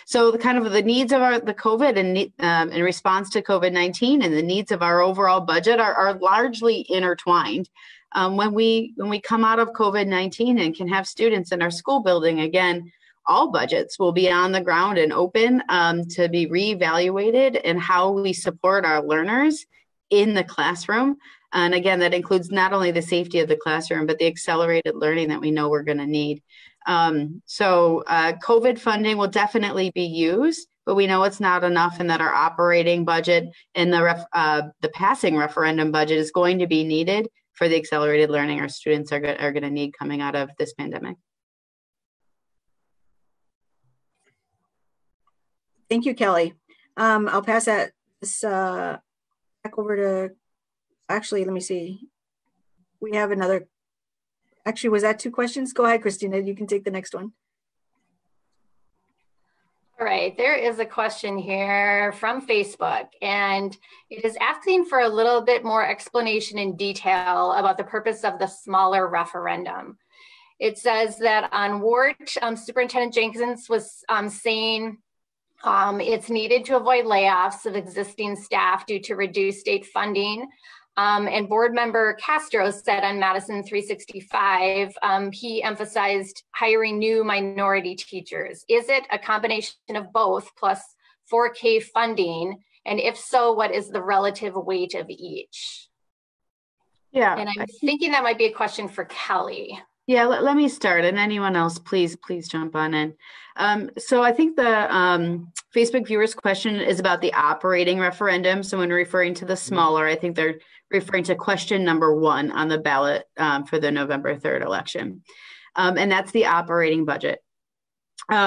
So the needs of the COVID and in response to COVID-19 and the needs of our overall budget are largely intertwined. When we come out of COVID-19 and can have students in our school building again, all budgets will be on the ground and open to be reevaluated in how we support our learners in the classroom. And again, that includes not only the safety of the classroom, but the accelerated learning that we know we're going to need. So COVID funding will definitely be used, but we know it's not enough and that our operating budget and the passing referendum budget is going to be needed for the accelerated learning our students are going to need coming out of this pandemic. Thank you, Kelly. I'll pass that back over to, actually, let me see. We have another, actually, was that 2 questions? Go ahead, Christina, you can take the next one. All right, there is a question here from Facebook, and it is asking for a little bit more explanation in detail about the purpose of the smaller referendum. It says that on Ward, Superintendent Jenkins was saying it's needed to avoid layoffs of existing staff due to reduced state funding. And board member Castro said on Madison 365, he emphasized hiring new minority teachers. Is it a combination of both plus 4K funding? And if so, what is the relative weight of each? Yeah. And I'm thinking that might be a question for Kelly. Yeah, let me start, and anyone else, please jump on in. So I think the Facebook viewers question is about the operating referendum. So when referring to the smaller, I think they're referring to question number 1 on the ballot for the November 3rd election. And that's the operating budget.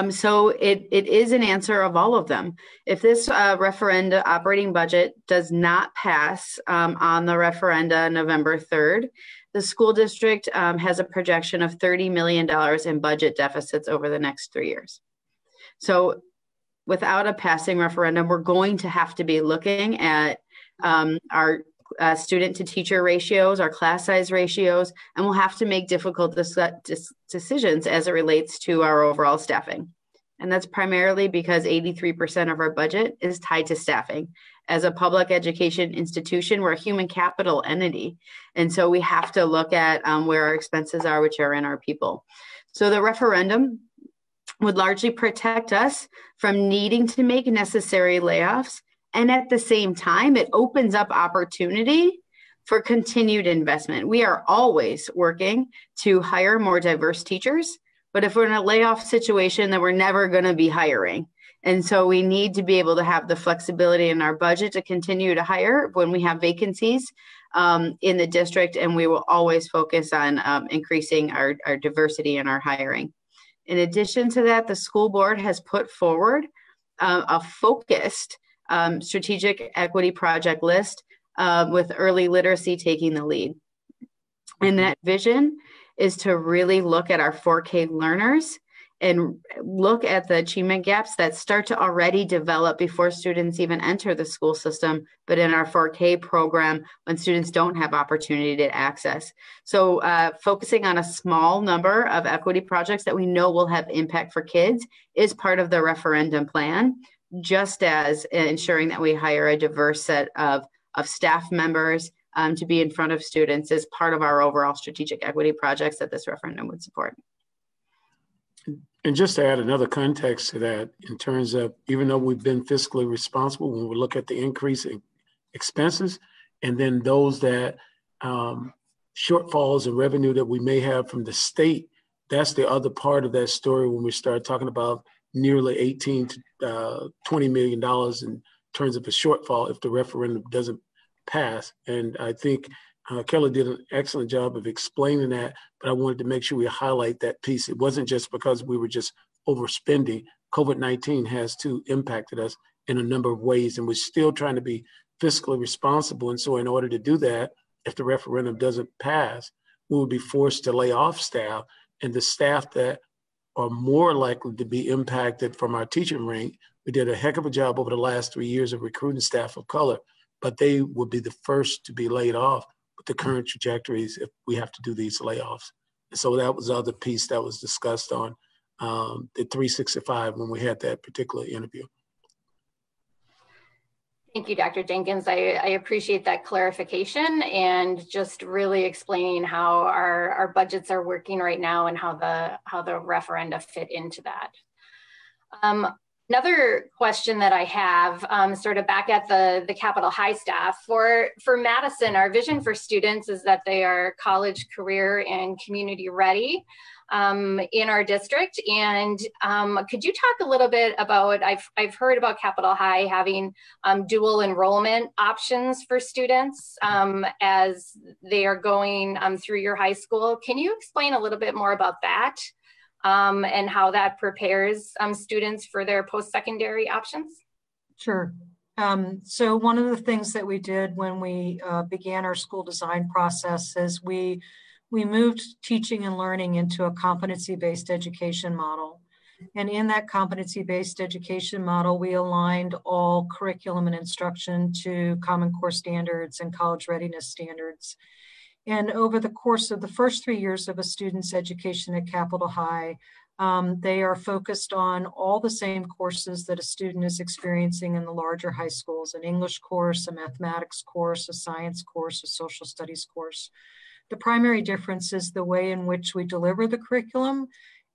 So it is an answer of all of them. If this referenda operating budget does not pass on the referenda November 3rd, the school district has a projection of $30 million in budget deficits over the next 3 years. So without a passing referendum, we're going to have to be looking at our student to teacher ratios, our class size ratios, and we'll have to make difficult decisions as it relates to our overall staffing. And that's primarily because 83% of our budget is tied to staffing. As a public education institution, we're a human capital entity. And so we have to look at where our expenses are, which are in our people. So the referendum would largely protect us from needing to make necessary layoffs. And at the same time, it opens up opportunity for continued investment. We are always working to hire more diverse teachers, but if we're in a layoff situation, then we're never going to be hiring. And so we need to be able to have the flexibility in our budget to continue to hire when we have vacancies in the district, and we will always focus on increasing our diversity in our hiring. In addition to that, the school board has put forward a focused strategic equity project list with early literacy taking the lead. And that vision is to really look at our 4K learners and look at the achievement gaps that start to already develop before students even enter the school system, but in our 4K program when students don't have opportunity to access. So focusing on a small number of equity projects that we know will have impact for kids is part of the referendum plan, just as ensuring that we hire a diverse set of staff members to be in front of students is part of our overall strategic equity projects that this referendum would support. And just to add another context to that, in terms of, even though we've been fiscally responsible, when we look at the increase in expenses, and then those that shortfalls in revenue that we may have from the state, that's the other part of that story when we start talking about nearly $18 to $20 million in terms of a shortfall if the referendum doesn't pass. And I think Kelly did an excellent job of explaining that, but I wanted to make sure we highlight that piece. It wasn't just because we were just overspending. COVID-19 has too impacted us in a number of ways, and we're still trying to be fiscally responsible. And so in order to do that, if the referendum doesn't pass, we would be forced to lay off staff, and the staff that are more likely to be impacted from our teaching rank. We did a heck of a job over the last 3 years of recruiting staff of color, but they would be the first to be laid off with the current trajectories if we have to do these layoffs. And so that was the other piece that was discussed on the 365 when we had that particular interview. Thank you, Dr. Jenkins. I appreciate that clarification and just really explaining how our budgets are working right now and how the referenda fit into that. Another question that I have, sort of back at the Capitol High staff, for Madison, our vision for students is that they are college, career, and community ready in our district. And could you talk a little bit about, I've heard about Capitol High having dual enrollment options for students as they are going through your high school. Can you explain a little bit more about that? And how that prepares students for their post-secondary options? Sure. So one of the things that we did when we began our school design process is we moved teaching and learning into a competency-based education model. And in that competency-based education model, we aligned all curriculum and instruction to Common Core standards and college readiness standards. And over the course of the first 3 years of a student's education at Capitol High, they are focused on all the same courses that a student is experiencing in the larger high schools: an English course, a mathematics course, a science course, a social studies course. The primary difference is the way in which we deliver the curriculum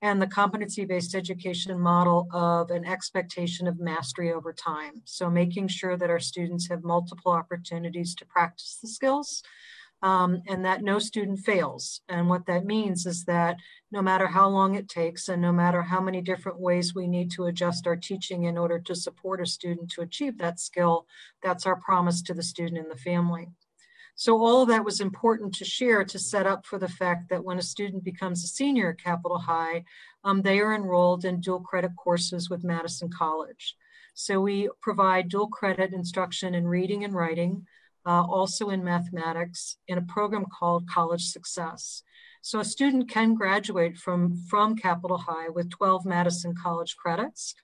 and the competency-based education model of an expectation of mastery over time. So making sure that our students have multiple opportunities to practice the skills, and that no student fails. And what that means is that no matter how long it takes and no matter how many different ways we need to adjust our teaching in order to support a student to achieve that skill, that's our promise to the student and the family. So all of that was important to share to set up for the fact that when a student becomes a senior at Capitol High, they are enrolled in dual credit courses with Madison College. So we provide dual credit instruction in reading and writing, also in mathematics, in a program called College Success. So a student can graduate from Capitol High with 12 Madison College credits,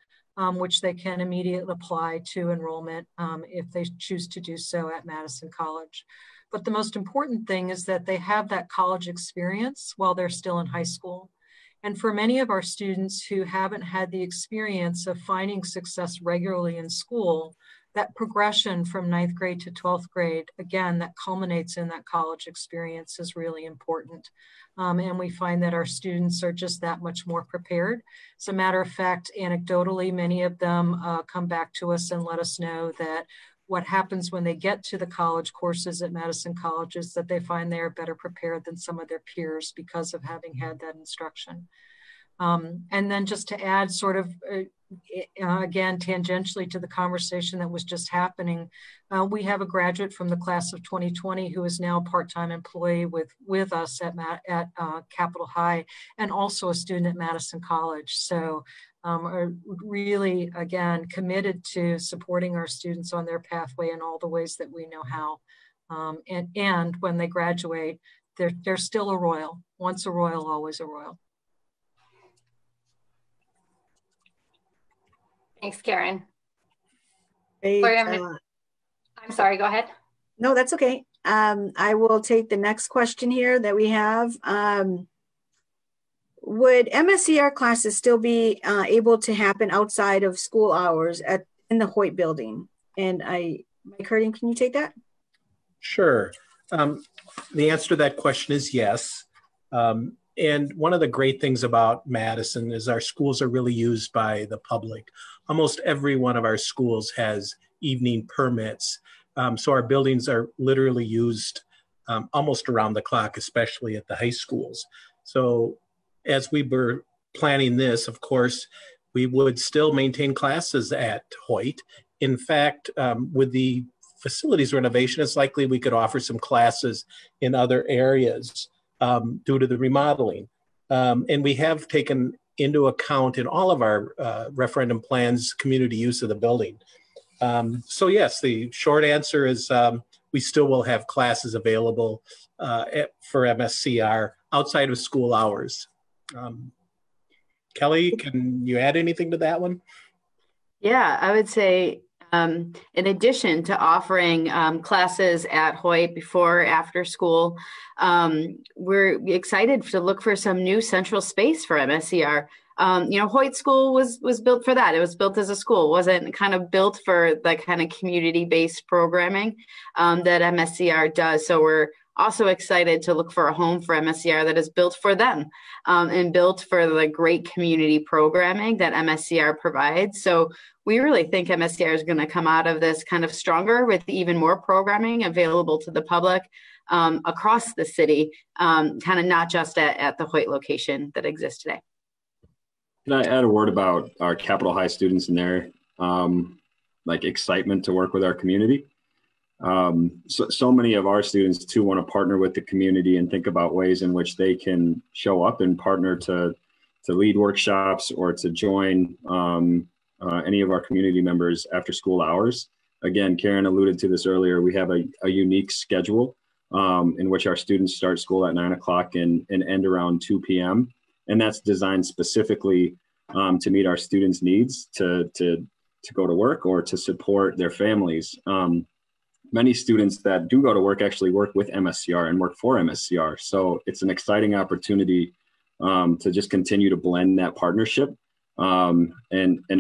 which they can immediately apply to enrollment if they choose to do so at Madison College. But the most important thing is that they have that college experience while they're still in high school. And for many of our students who haven't had the experience of finding success regularly in school, that progression from 9th grade to 12th grade, again, that culminates in that college experience is really important. And we find that our students are just that much more prepared. As a matter of fact, anecdotally, many of them come back to us and let us know that what happens when they get to the college courses at Madison College is that they find they are better prepared than some of their peers because of having had that instruction. And then just to add sort of, again, tangentially to the conversation that was just happening, we have a graduate from the class of 2020 who is now a part-time employee with us at Capitol High, and also a student at Madison College. So are really, again, committed to supporting our students on their pathway in all the ways that we know how. And when they graduate, they're still a Royal. Once a Royal, always a Royal. Thanks, Karen. Great. Sorry, I'm sorry, go ahead. No, that's okay. I will take the next question here that we have. Would MSCR classes still be able to happen outside of school hours in the Hoyt building? And Mike Herding, can you take that? Sure. The answer to that question is yes. And one of the great things about Madison is our schools are really used by the public. Almost every one of our schools has evening permits. So our buildings are literally used almost around the clock, especially at the high schools. So as we were planning this, of course, we would still maintain classes at Hoyt. In fact, with the facilities renovation, it's likely we could offer some classes in other areas due to the remodeling. And we have taken into account in all of our referendum plans community use of the building. So yes, the short answer is we still will have classes available for MSCR outside of school hours. Kelly, can you add anything to that one? Yeah, I would say in addition to offering classes at Hoyt before or after school, we're excited to look for some new central space for MSCR. Hoyt School was built for that. It was built as a school. It wasn't kind of built for the kind of community-based programming that MSCR does. So we're also excited to look for a home for MSCR that is built for them and built for the great community programming that MSCR provides. So we really think MSCR is going to come out of this kind of stronger with even more programming available to the public across the city, kind of not just at the Hoyt location that exists today. Can I add a word about our Capitol High students and their excitement to work with our community? So many of our students too want to partner with the community and think about ways in which they can show up and partner to lead workshops or to join any of our community members after school hours. Again, Karen alluded to this earlier. We have a unique schedule in which our students start school at 9 o'clock and end around 2 p.m. And that's designed specifically to meet our students' needs to go to work or to support their families. Many students that do go to work actually work with MSCR and work for MSCR. So it's an exciting opportunity to just continue to blend that partnership. And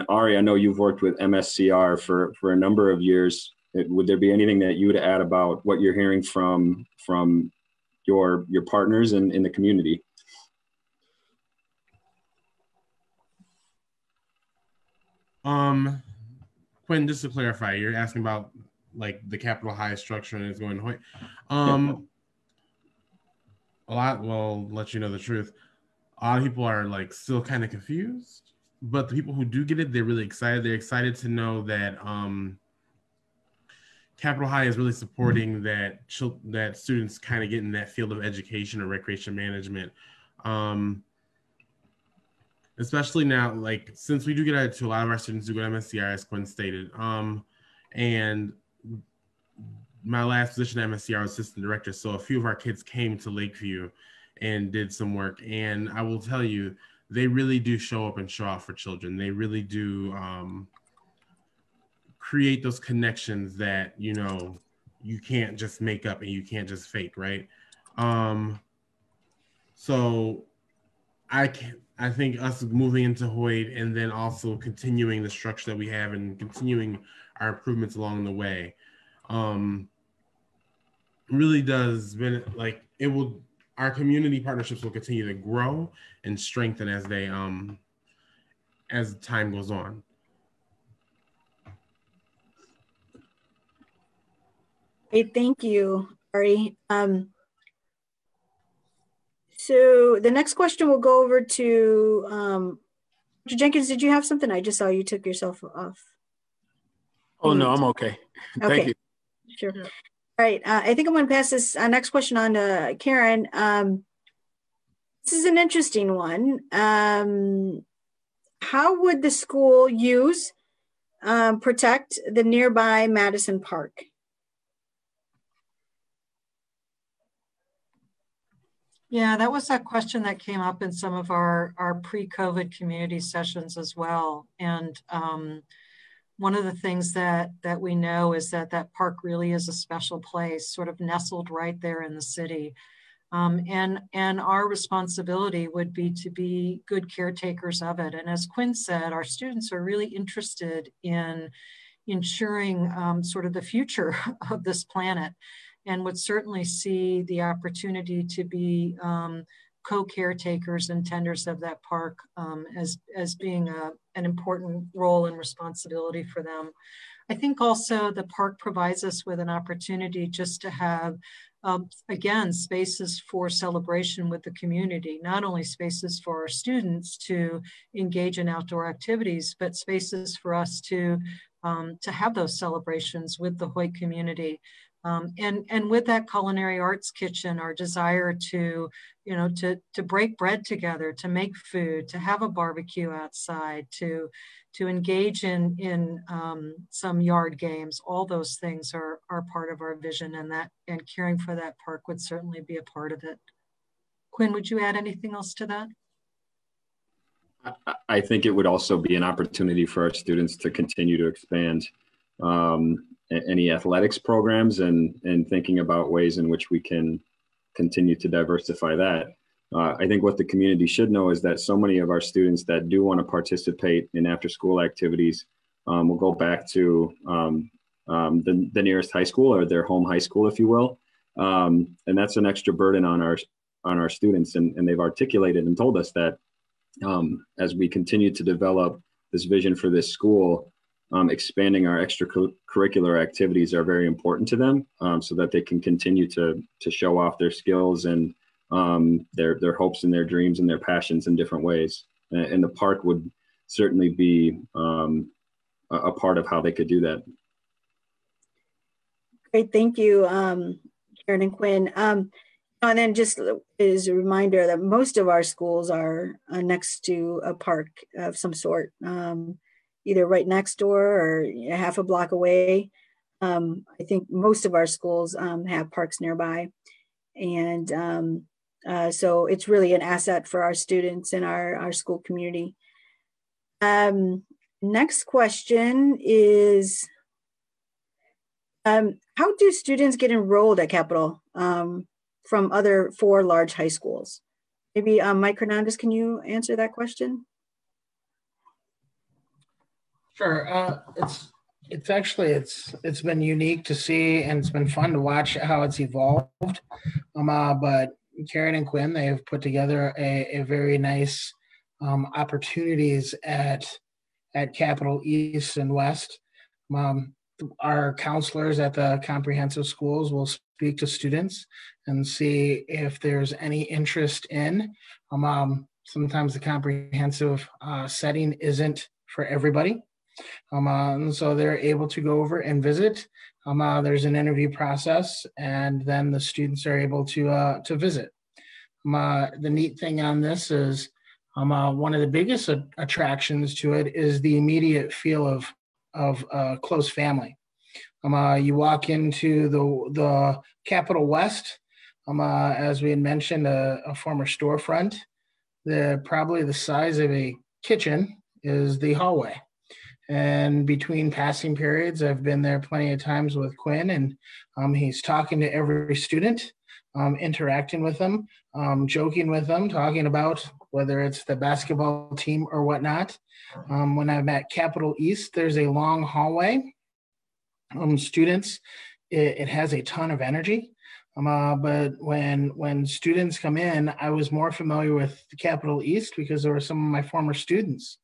Ari, I know you've worked with MSCR for a number of years. Would there be anything that you would add about what you're hearing from your partners in the community? Quinn, just to clarify, you're asking about like the Capitol High structure and it's going to Hoyt. Well, let you know the truth. A lot of people are like still kind of confused, but the people who do get it, they're really excited. They're excited to know that Capitol High is really supporting that students kind of get in that field of education or recreation management. Especially now, like, since we do get out to a lot of our students do go to MSCR, as Quinn stated. And my last position at MSCR was assistant director. So a few of our kids came to Lakeview and did some work. And I will tell you, they really do show up and show out for children. They really do create those connections that, you know, you can't just make up and you can't just fake, right? So I think us moving into Hoyt and then also continuing the structure that we have and continuing our improvements along the way really does, like, it will, our community partnerships will continue to grow and strengthen as they as time goes on. Great, thank you, Ari. So the next question will go over to Dr. Jenkins. Did you have something? I just saw you took yourself off. Oh, no, I'm okay. Thank you. Sure. All right. I think I'm going to pass this next question on to Karen. This is an interesting one. How would the school protect the nearby Madison Park? Yeah, that was a question that came up in some of our pre-COVID community sessions as well. And one of the things that we know is that park really is a special place, sort of nestled right there in the city. And our responsibility would be to be good caretakers of it. And as Quinn said, our students are really interested in ensuring sort of the future of this planet, and would certainly see the opportunity to be co-caretakers and tenders of that park as being an important role and responsibility for them. I think also the park provides us with an opportunity just to have, again, spaces for celebration with the community, not only spaces for our students to engage in outdoor activities, but spaces for us to have those celebrations with the Hoyt community. And with that culinary arts kitchen, our desire to break bread together, to make food, to have a barbecue outside, to engage in some yard games, all those things are part of our vision, and caring for that park would certainly be a part of it. Quinn, would you add anything else to that? I think it would also be an opportunity for our students to continue to expand any athletics programs and thinking about ways in which we can continue to diversify that. I think what the community should know is that so many of our students that do want to participate in after-school activities will go back to the nearest high school or their home high school, if you will. And that's an extra burden on our students. And they've articulated and told us that as we continue to develop this vision for this school, expanding our extracurricular activities are very important to them, so that they can continue to show off their skills and their hopes and their dreams and their passions in different ways. And the park would certainly be a part of how they could do that. Great, thank you, Karen and Quinn. And then just as a reminder that most of our schools are next to a park of some sort. either right next door or half a block away. I think most of our schools have parks nearby. And so it's really an asset for our students and our school community. Next question is, how do students get enrolled at Capital from other 4 large high schools? Maybe Mike Hernandez, can you answer that question? Sure. It's been unique to see, and it's been fun to watch how it's evolved. But Karen and Quinn, they have put together a very nice opportunities at Capital East and West. Our counselors at the comprehensive schools will speak to students and see if there's any interest in. Sometimes the comprehensive setting isn't for everybody. And so they're able to go over and visit. There's an interview process, and then the students are able to visit. The neat thing on this is one of the biggest attractions to it is the immediate feel of close family. You walk into the Capital West, as we had mentioned, a former storefront. Probably the size of a kitchen is the hallway. And between passing periods, I've been there plenty of times with Quinn, and he's talking to every student, interacting with them, joking with them, talking about whether it's the basketball team or whatnot. When I'm at Capital East, there's a long hallway. Students, it has a ton of energy. But when students come in, I was more familiar with the Capital East because there were some of my former students.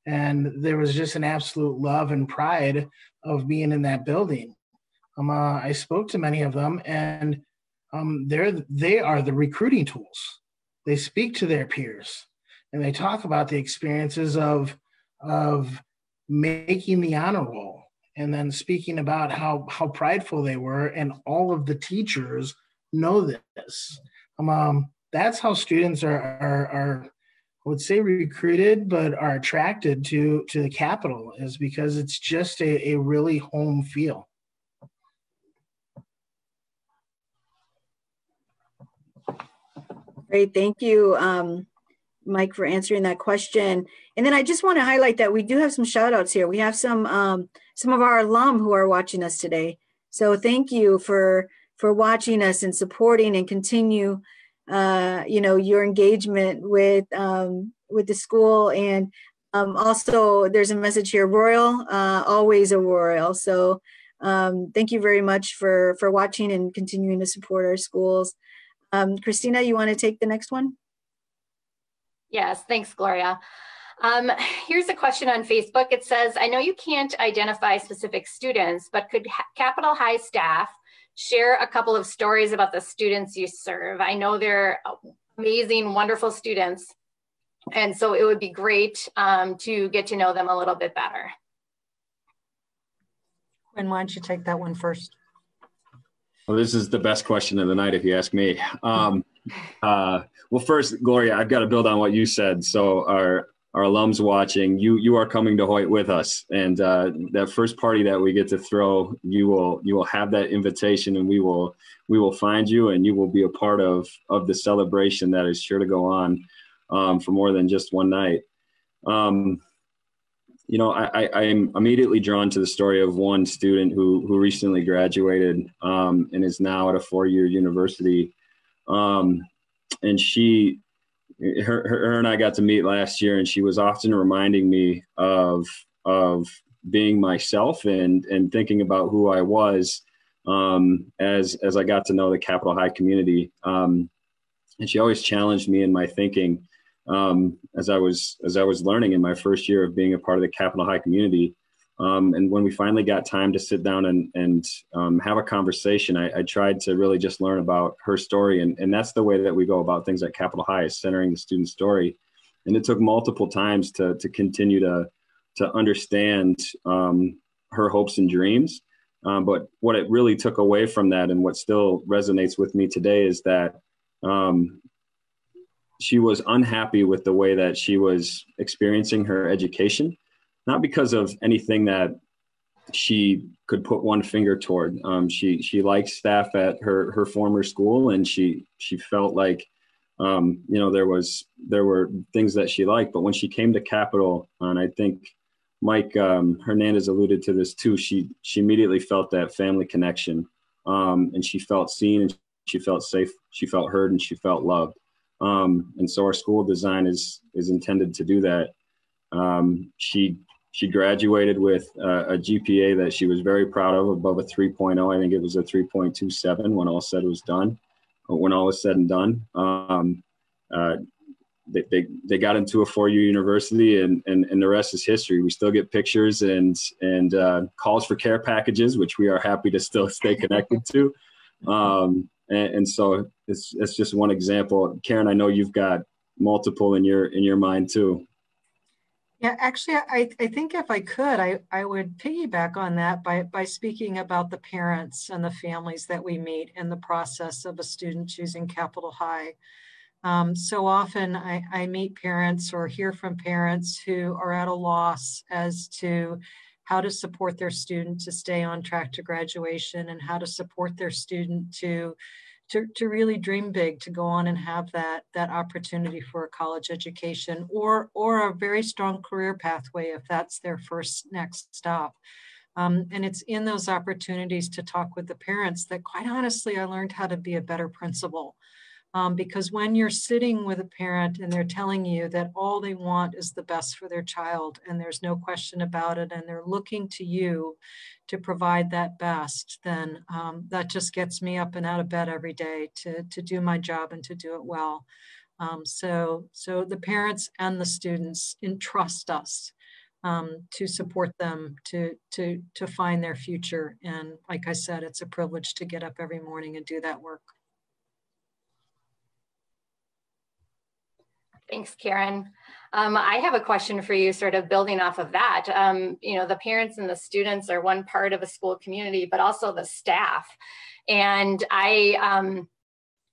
And there was just an absolute love and pride of being in that building. I spoke to many of them, and they are the recruiting tools. They speak to their peers, and they talk about the experiences of making the honor roll, and then speaking about how prideful they were, and all of the teachers know this. That's how students are I would say recruited, but are attracted to the Capital, is because it's just a really home feel. Great, thank you, Mike, for answering that question. And then I just want to highlight that we do have some shout outs here. We have some of our alum who are watching us today. So thank you for watching us and supporting and continue your engagement with the school. And also there's a message here, Royal, always a Royal. So thank you very much for watching and continuing to support our schools. Christina, you want to take the next one? Yes, thanks, Gloria. Here's a question on Facebook. It says, I know you can't identify specific students, but could Capital High staff share a couple of stories about the students you serve? I know they're amazing, wonderful students. And so it would be great to get to know them a little bit better. Quinn, why don't you take that one first? Well, this is the best question of the night, if you ask me. Well, first, Gloria, I've got to build on what you said. So our alums watching, you are coming to Hoyt with us, and that first party that we get to throw, you will have that invitation, and we will find you, and you will be a part of the celebration that is sure to go on for more than just one night. I am immediately drawn to the story of one student who recently graduated and is now at a 4-year university, and her and I got to meet last year, and she was often reminding me of being myself and thinking about who I was as I got to know the Capital High community. And she always challenged me in my thinking as I was learning in my first year of being a part of the Capital High community. And when we finally got time to sit down and have a conversation, I tried to really just learn about her story. And that's the way that we go about things at Capital High, is centering the student's story. And it took multiple times to continue to understand her hopes and dreams. But what it really took away from that, and what still resonates with me today, is that she was unhappy with the way that she was experiencing her education. not because of anything that she could put one finger toward. She liked staff at her former school, and she felt like, there were things that she liked. But when she came to Capital, and I think Mike Hernandez alluded to this too, she immediately felt that family connection, and she felt seen, and she felt safe, she felt heard, and she felt loved. And so our school design is intended to do that. She graduated with a GPA that she was very proud of, above a 3.0. I think it was a 3.27 when all said was done. When all was said and done, they got into a four-year university, and the rest is history. We still get pictures and calls for care packages, which we are happy to still stay connected to. And so it's just one example. Karen, I know you've got multiple in your mind too. Yeah, actually, I think if I could, I would piggyback on that by speaking about the parents and the families that we meet in the process of a student choosing Capital High. So often I meet parents or hear from parents who are at a loss as to how to support their student to stay on track to graduation, and how to support their student to really dream big, to go on and have that opportunity for a college education or a very strong career pathway if that's their next stop. And it's in those opportunities to talk with the parents that, quite honestly, I learned how to be a better principal. Because when you're sitting with a parent and they're telling you that all they want is the best for their child, and there's no question about it, and they're looking to you to provide that best, then that just gets me up and out of bed every day to do my job and to do it well. So the parents and the students entrust us to support them to find their future. And like I said, it's a privilege to get up every morning and do that work. Thanks, Karen. I have a question for you, sort of building off of that. The parents and the students are one part of a school community, but also the staff. And I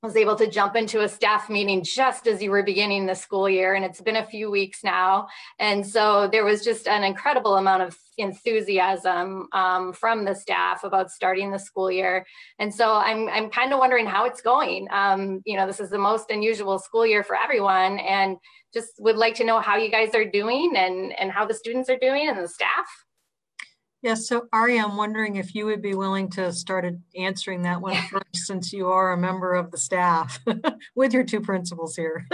was able to jump into a staff meeting just as you were beginning the school year, and it's been a few weeks now. And so there was just an incredible amount of enthusiasm from the staff about starting the school year. And so I'm kind of wondering how it's going. This is the most unusual school year for everyone, and just would like to know how you guys are doing and how the students are doing and the staff. Yes, so Ari, I'm wondering if you would be willing to start answering that one first, since you are a member of the staff with your two principals here.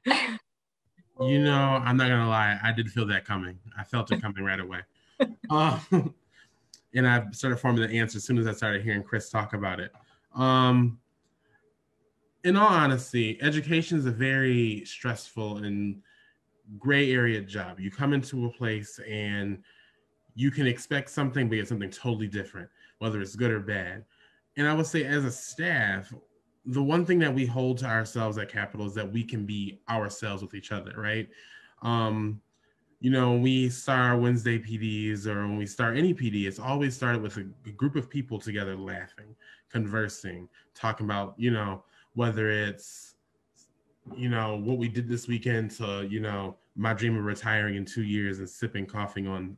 I'm not gonna lie, I did feel that coming. I felt it coming right away. And I started forming the answer as soon as I started hearing Chris talk about it. In all honesty, education is a very stressful and gray area job. You come into a place and you can expect something, but it's something totally different, whether it's good or bad. And I would say, as a staff, the one thing that we hold to ourselves at Capital is that we can be ourselves with each other, right? When we start our Wednesday PDs, or when we start any PD, it's always started with a group of people together laughing, conversing, talking about, whether it's, what we did this weekend to, my dream of retiring in 2 years and sipping coffee on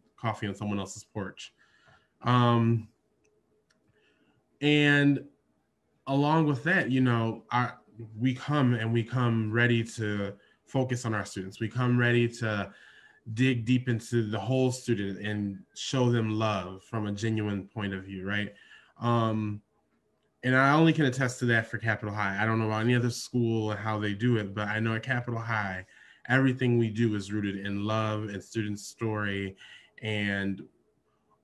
someone else's porch. And along with that, we come ready to focus on our students. We come ready to dig deep into the whole student and show them love from a genuine point of view, right? And I only can attest to that for Capital High. I don't know about any other school and how they do it, but I know at Capital High, everything we do is rooted in love and student story. And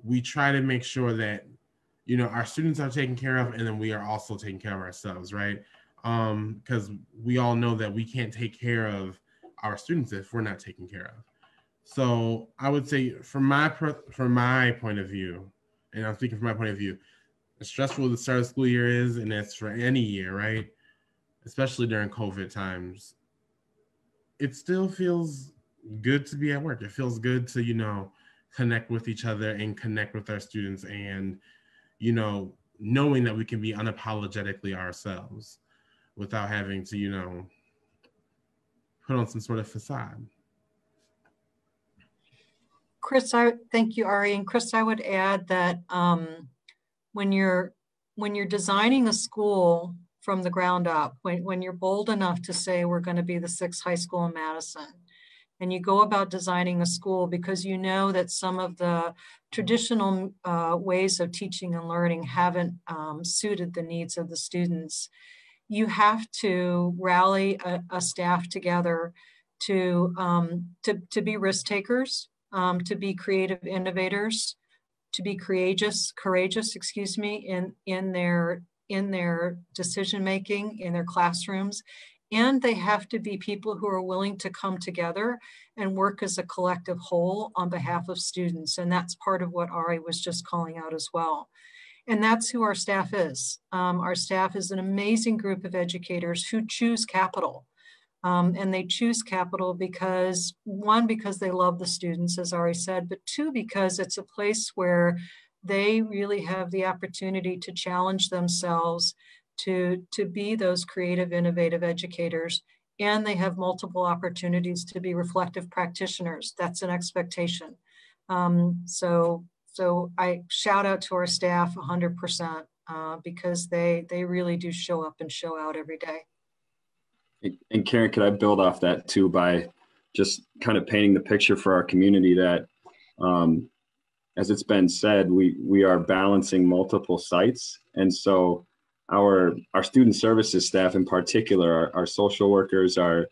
we try to make sure that, our students are taken care of, and then we are also taking care of ourselves, right? Because we all know that we can't take care of our students if we're not taken care of. So I would say from my point of view, and I'm speaking from my point of view, as stressful as the start of the school year is, and that's for any year, right? Especially during COVID times, it still feels good to be at work. It feels good to, connect with each other and connect with our students, and, knowing that we can be unapologetically ourselves without having to, put on some sort of facade. Chris, thank you, Ari. And Chris, I would add that when you're designing a school from the ground up, when you're bold enough to say we're going to be the 6th high school in Madison, and you go about designing a school because you know that some of the traditional ways of teaching and learning haven't suited the needs of the students, you have to rally a staff together to be risk takers, to be creative innovators, to be courageous, excuse me, in their decision making, in their classrooms. And they have to be people who are willing to come together and work as a collective whole on behalf of students. And that's part of what Ari was just calling out as well. And that's who our staff is. Our staff is an amazing group of educators who choose Capital. And they choose Capital because, one, because they love the students, as Ari said, but two, because it's a place where they really have the opportunity to challenge themselves to be those creative, innovative educators. And they have multiple opportunities to be reflective practitioners. That's an expectation. So I shout out to our staff 100% because they really do show up and show out every day. And Karen, could I build off that too by just kind of painting the picture for our community that, as it's been said, we are balancing multiple sites. And so our student services staff in particular, our social workers, our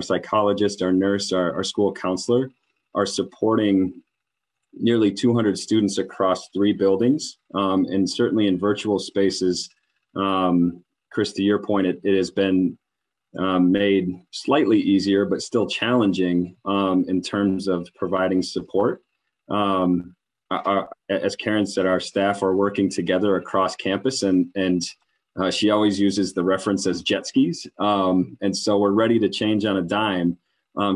psychologist, our nurse, our school counselor are supporting nearly 200 students across 3 buildings, and certainly in virtual spaces. Chris, to your point, it has been made slightly easier, but still challenging in terms of providing support. As Karen said, our staff are working together across campus, and she always uses the reference as jet skis. And so we're ready to change on a dime.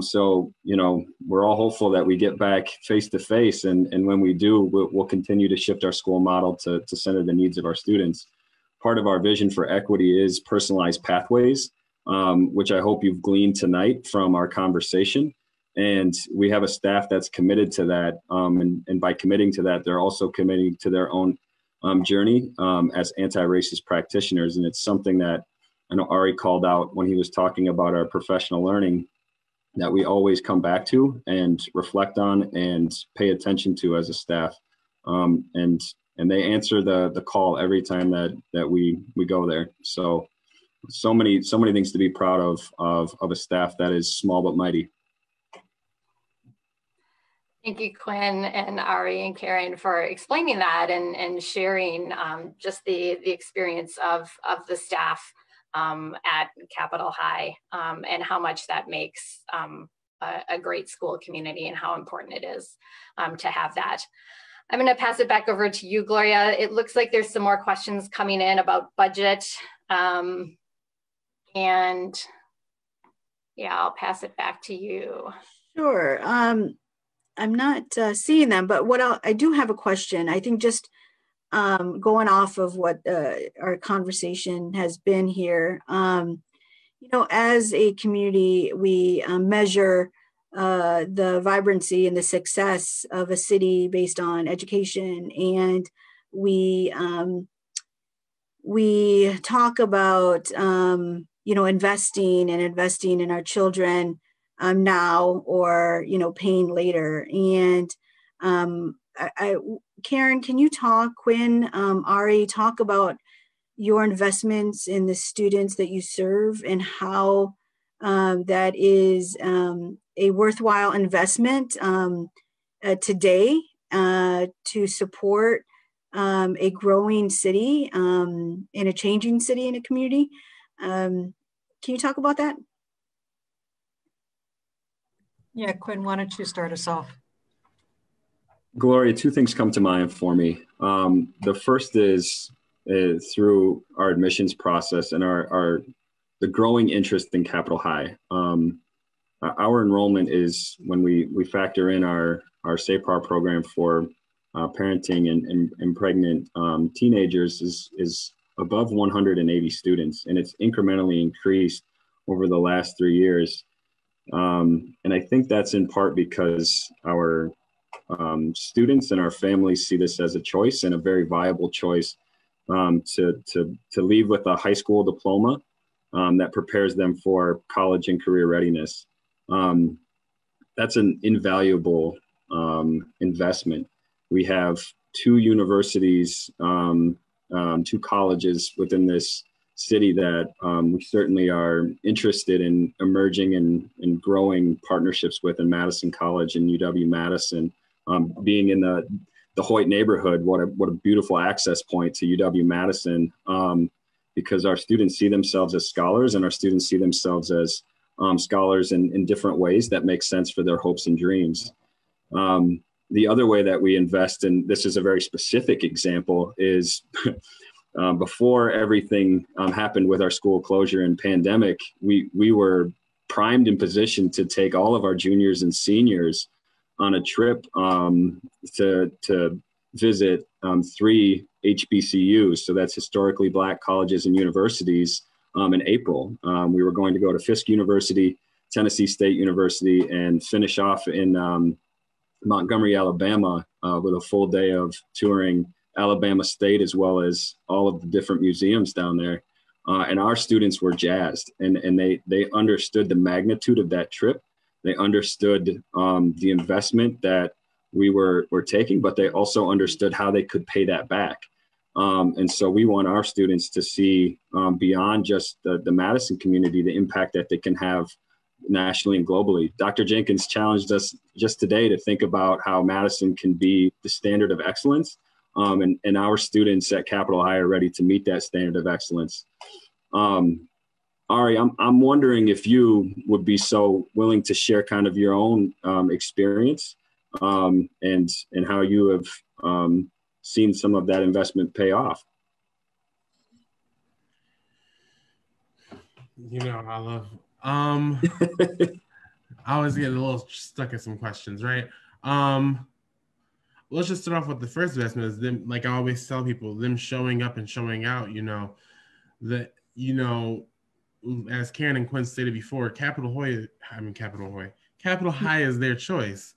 So, we're all hopeful that we get back face to face. And when we do, we'll continue to shift our school model to center the needs of our students. Part of our vision for equity is personalized pathways, which I hope you've gleaned tonight from our conversation. And we have a staff that's committed to that. And by committing to that, they're also committing to their own journey as anti-racist practitioners. And it's something that I know Ari called out when he was talking about our professional learning that we always come back to and reflect on and pay attention to as a staff. And they answer the call every time that we go there. So many things to be proud of a staff that is small but mighty. Thank you, Quinn and Ari and Karen, for explaining that and sharing just the experience of the staff at Capital High and how much that makes a great school community and how important it is to have that. I'm going to pass it back over to you, Gloria. It looks like there's some more questions coming in about budget. And yeah, I'll pass it back to you. Sure. I'm not seeing them, but I do have a question. I think just going off of what our conversation has been here, as a community, we measure the vibrancy and the success of a city based on education, and we talk about investing in our children now or paying later. And Karen, can you talk, Quinn, Ari, talk about your investments in the students that you serve and how that is a worthwhile investment today to support a growing city in a changing city in a community? Can you talk about that? Yeah, Quinn, why don't you start us off? Gloria, 2 things come to mind for me. The first is through our admissions process and the growing interest in Capital High. Our enrollment is, when we factor in our SAPAR program for parenting and pregnant teenagers, is above 180 students, and it's incrementally increased over the last 3 years. And I think that's in part because our students and our families see this as a choice, and a very viable choice, to leave with a high school diploma that prepares them for college and career readiness. That's an invaluable investment. We have two universities, two colleges within this city that we certainly are interested in emerging and growing partnerships with, in Madison College and UW-Madison. Being in the Hoyt neighborhood, what a beautiful access point to UW-Madison, because our students see themselves as scholars, and our students see themselves as scholars in different ways that make sense for their hopes and dreams. The other way that we invest, and this is a very specific example, is before everything happened with our school closure and pandemic, we were primed and positioned to take all of our juniors and seniors on a trip to visit 3 HBCUs. So that's historically Black colleges and universities in April. We were going to go to Fisk University, Tennessee State University, and finish off in Montgomery, Alabama, with a full day of touring Alabama State, as well as all of the different museums down there. And our students were jazzed, and they understood the magnitude of that trip. They understood the investment that we were taking, but they also understood how they could pay that back. And so we want our students to see beyond just the Madison community, the impact that they can have nationally and globally. Dr. Jenkins challenged us just today to think about how Madison can be the standard of excellence. And our students at Capitol High are ready to meet that standard of excellence. Ari, I'm wondering if you would be so willing to share kind of your own experience and how you have seen some of that investment pay off. You know, I love, I always get a little stuck in some questions, right? Let's just start off with the first investment is them, like I always tell people, them showing up and showing out, you know, that, you know, as Karen and Quinn stated before, Capitol High is their choice.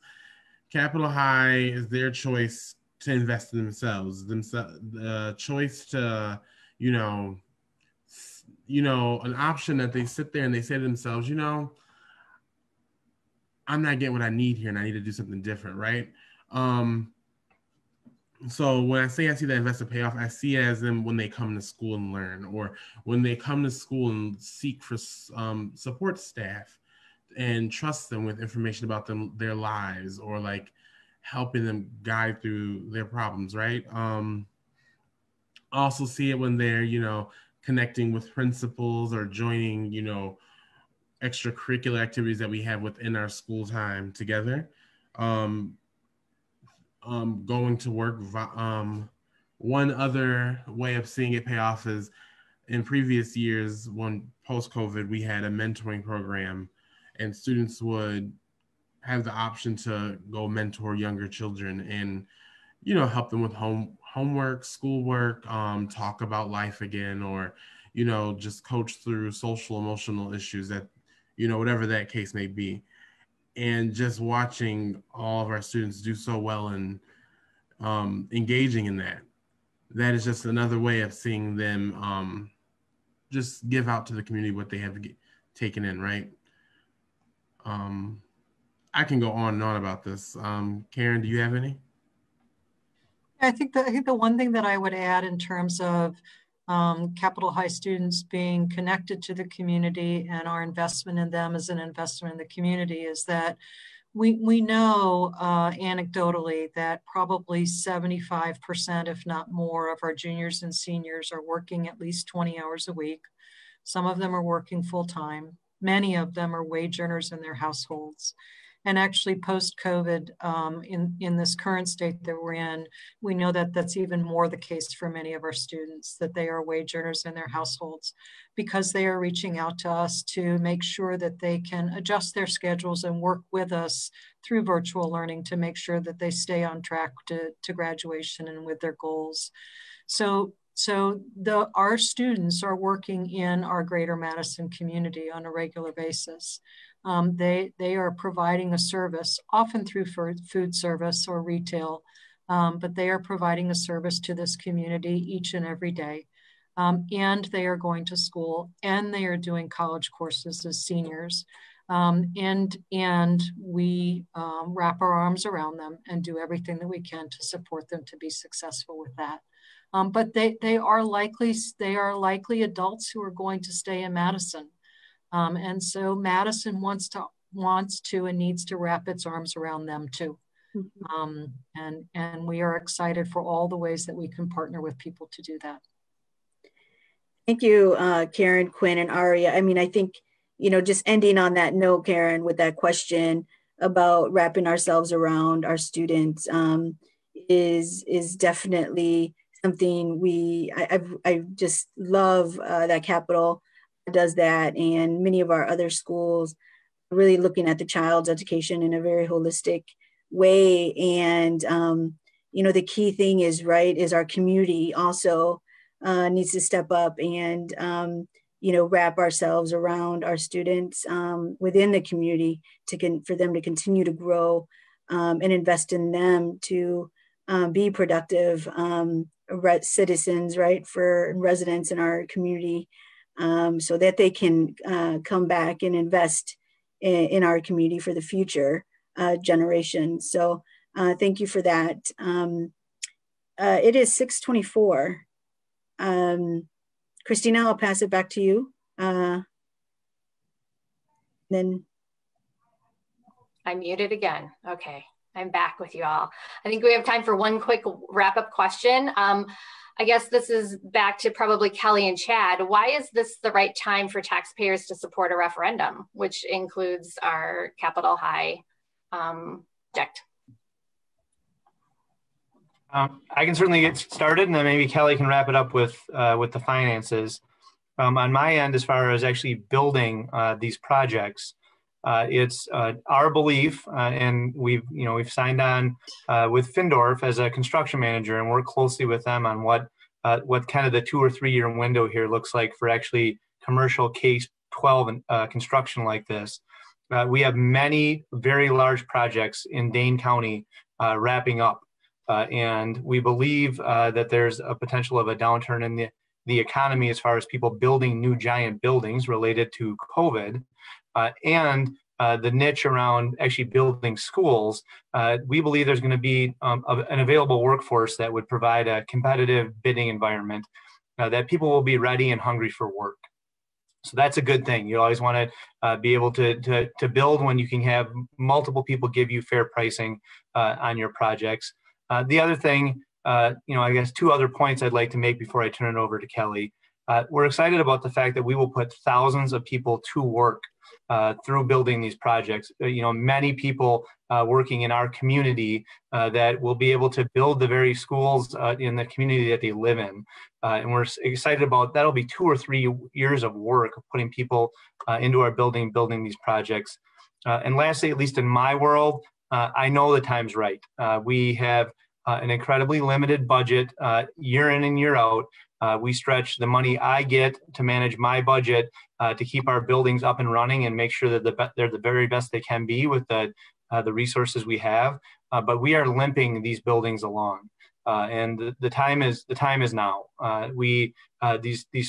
Capitol High is their choice to invest in themselves, the choice to, you know, an option that they sit there and they say to themselves, you know, I'm not getting what I need here and I need to do something different, right? So when I see that investment pay off, I see it as them when they come to school and learn, or when they come to school and seek for support staff and trust them with information about their lives, or like helping them guide through their problems, right? I also see it when they're, you know, connecting with principals or joining, you know, extracurricular activities that we have within our school time together. Going to work. One other way of seeing it pay off is in previous years, when post-COVID, we had a mentoring program and students would have the option to go mentor younger children and, you know, help them with homework, schoolwork, talk about life again, or, you know, just coach through social, emotional issues that, you know, whatever that case may be. And just watching all of our students do so well and engaging in that is just another way of seeing them just give out to the community what they have taken in, right? I can go on and on about this. Karen, do you have any? I think the one thing that I would add in terms of Capitol High students being connected to the community and our investment in them as an investment in the community is that we know anecdotally that probably 75%, if not more, of our juniors and seniors are working at least 20 hours a week. Some of them are working full time. Many of them are wage earners in their households. And actually post-COVID, in this current state that we're in, we know that that's even more the case for many of our students, that they are wage earners in their households, because they are reaching out to us to make sure that they can adjust their schedules and work with us through virtual learning to make sure that they stay on track to graduation and with their goals. So our students are working in our greater Madison community on a regular basis. They are providing a service, often through food service or retail, but they are providing a service to this community each and every day. And they are going to school, and they are doing college courses as seniors. And we wrap our arms around them and do everything that we can to support them to be successful with that. But they are likely adults who are going to stay in Madison. And so Madison wants to and needs to wrap its arms around them too. And we are excited for all the ways that we can partner with people to do that. Thank you, Karen, Quinn, and Aria. I mean, I think, just ending on that note, Karen, with that question about wrapping ourselves around our students is definitely something I just love that Capital does that, and many of our other schools really looking at the child's education in a very holistic way. And the key thing is our community also needs to step up and wrap ourselves around our students within the community for them to continue to grow and invest in them to be productive citizens, for residents in our community, so that they can come back and invest in our community for the future generation. So thank you for that. It is 6:24. Christina, I'll pass it back to you. Then I'm muted again. Okay, I'm back with you all. I think we have time for one quick wrap-up question. I guess this is back to probably Kelly and Chad. Why is this the right time for taxpayers to support a referendum, which includes our Capitol High project? I can certainly get started, and then maybe Kelly can wrap it up with the finances. On my end, as far as actually building these projects, it's our belief, and we've signed on with Findorff as a construction manager, and work closely with them on what kind of the 2 or 3 year window here looks like for actually commercial K-12 construction like this. We have many very large projects in Dane County wrapping up. And we believe that there's a potential of a downturn in the economy as far as people building new giant buildings related to COVID, and the niche around actually building schools. We believe there's going to be an available workforce that would provide a competitive bidding environment that people will be ready and hungry for work. So that's a good thing. You always want to be able to build when you can have multiple people give you fair pricing on your projects. The other thing, I guess 2 other points I'd like to make before I turn it over to Kelly. We're excited about the fact that we will put thousands of people to work through building these projects. Many people working in our community that will be able to build the very schools in the community that they live in. And we're excited about that'll be 2 or 3 years of work of putting people into our building these projects. And lastly, at least in my world, I know the time's right. We have an incredibly limited budget year in and year out. We stretch the money I get to manage my budget to keep our buildings up and running and make sure that they're the very best they can be with the resources we have. But we are limping these buildings along, and the time is now. We've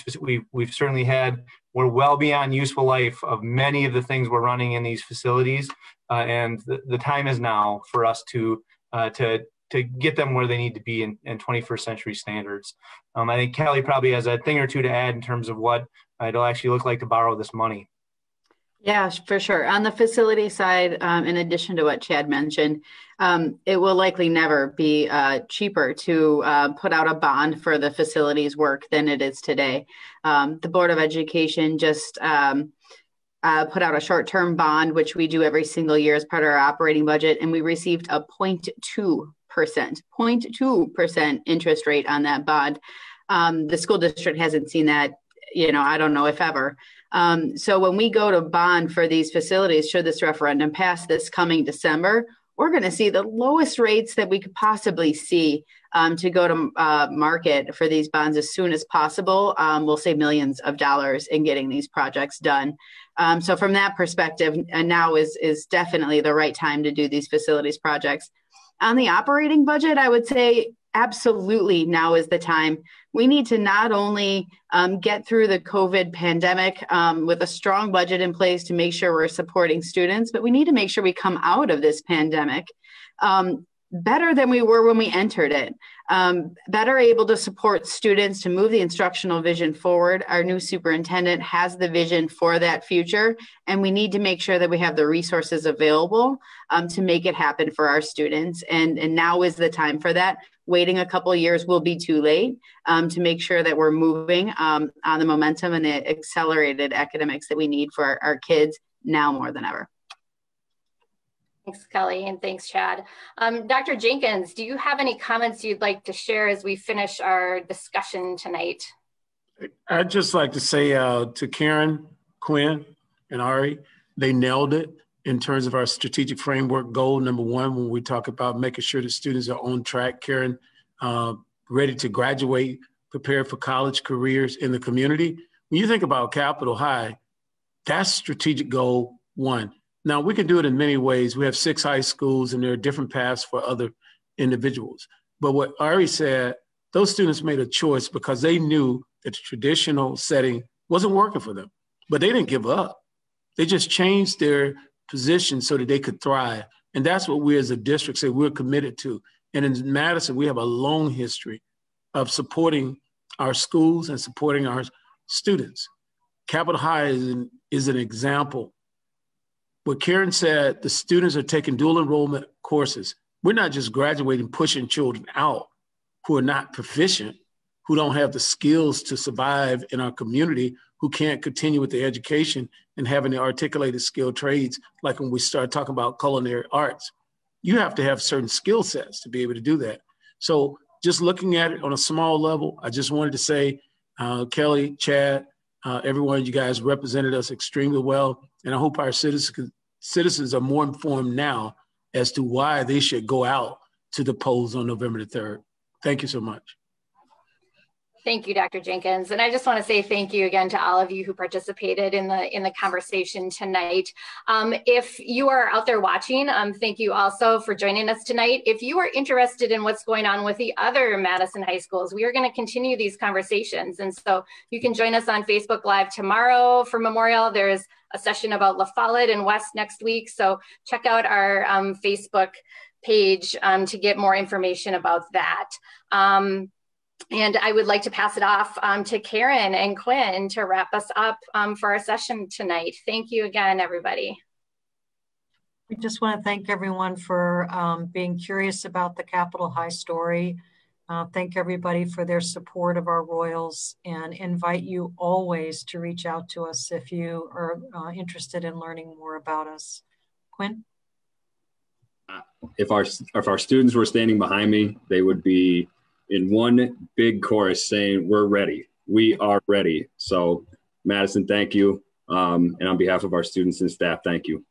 certainly we're well beyond useful life of many of the things we're running in these facilities, and the time is now for us to get them where they need to be in 21st century standards. I think Kelly probably has a thing or two to add in terms of what it'll actually look like to borrow this money. Yeah, for sure. On the facility side, in addition to what Chad mentioned, it will likely never be cheaper to put out a bond for the facilities work than it is today. The Board of Education just put out a short-term bond, which we do every single year as part of our operating budget, and we received a 0.2% interest rate on that bond. The school district hasn't seen that, I don't know if ever. So when we go to bond for these facilities, should this referendum pass this coming December, we're going to see the lowest rates that we could possibly see to go to market for these bonds as soon as possible. We'll save millions of dollars in getting these projects done. So from that perspective, now is definitely the right time to do these facilities projects. On the operating budget, I would say absolutely now is the time. We need to not only get through the COVID pandemic with a strong budget in place to make sure we're supporting students, but we need to make sure we come out of this pandemic better than we were when we entered it, better able to support students to move the instructional vision forward. Our new superintendent has the vision for that future, and we need to make sure that we have the resources available to make it happen for our students. And now is the time for that. Waiting a couple of years will be too late to make sure that we're moving on the momentum and the accelerated academics that we need for our kids now more than ever. Thanks, Kelly, and thanks, Chad. Dr. Jenkins, do you have any comments you'd like to share as we finish our discussion tonight? I'd just like to say to Karen, Quinn, and Ari, they nailed it in terms of our strategic framework goal number one, when we talk about making sure that students are on track. Karen, ready to graduate, prepared for college careers in the community. When you think about Capitol High, that's strategic goal one. Now, we can do it in many ways. We have 6 high schools, and there are different paths for other individuals. But what Ari said, those students made a choice because they knew that the traditional setting wasn't working for them. But they didn't give up. They just changed their position so that they could thrive. And that's what we as a district say we're committed to. And in Madison, we have a long history of supporting our schools and supporting our students. Capitol High is an example. What Karen said, the students are taking dual enrollment courses. We're not just graduating, pushing children out who are not proficient, who don't have the skills to survive in our community, who can't continue with their education and having the articulated skilled trades, like when we start talking about culinary arts. You have to have certain skill sets to be able to do that. So just looking at it on a small level, I just wanted to say, Kelly, Chad, everyone, you guys represented us extremely well. And I hope our citizens are more informed now as to why they should go out to the polls on November the 3rd. Thank you so much. Thank you, Dr. Jenkins. And I just want to say thank you again to all of you who participated in the conversation tonight. If you are out there watching, thank you also for joining us tonight. If you are interested in what's going on with the other Madison high schools, we are going to continue these conversations. And so you can join us on Facebook Live tomorrow for Memorial. There's a session about La Follette and West next week. So check out our Facebook page to get more information about that. And I would like to pass it off to Karen and Quinn to wrap us up for our session tonight. Thank you again, everybody. We just want to thank everyone for being curious about the Capitol High story. Thank everybody for their support of our Royals, and invite you always to reach out to us if you are interested in learning more about us. Quinn? If our students were standing behind me, they would be in one big chorus saying, "We're ready. We are ready." So Madison, thank you. And on behalf of our students and staff, thank you.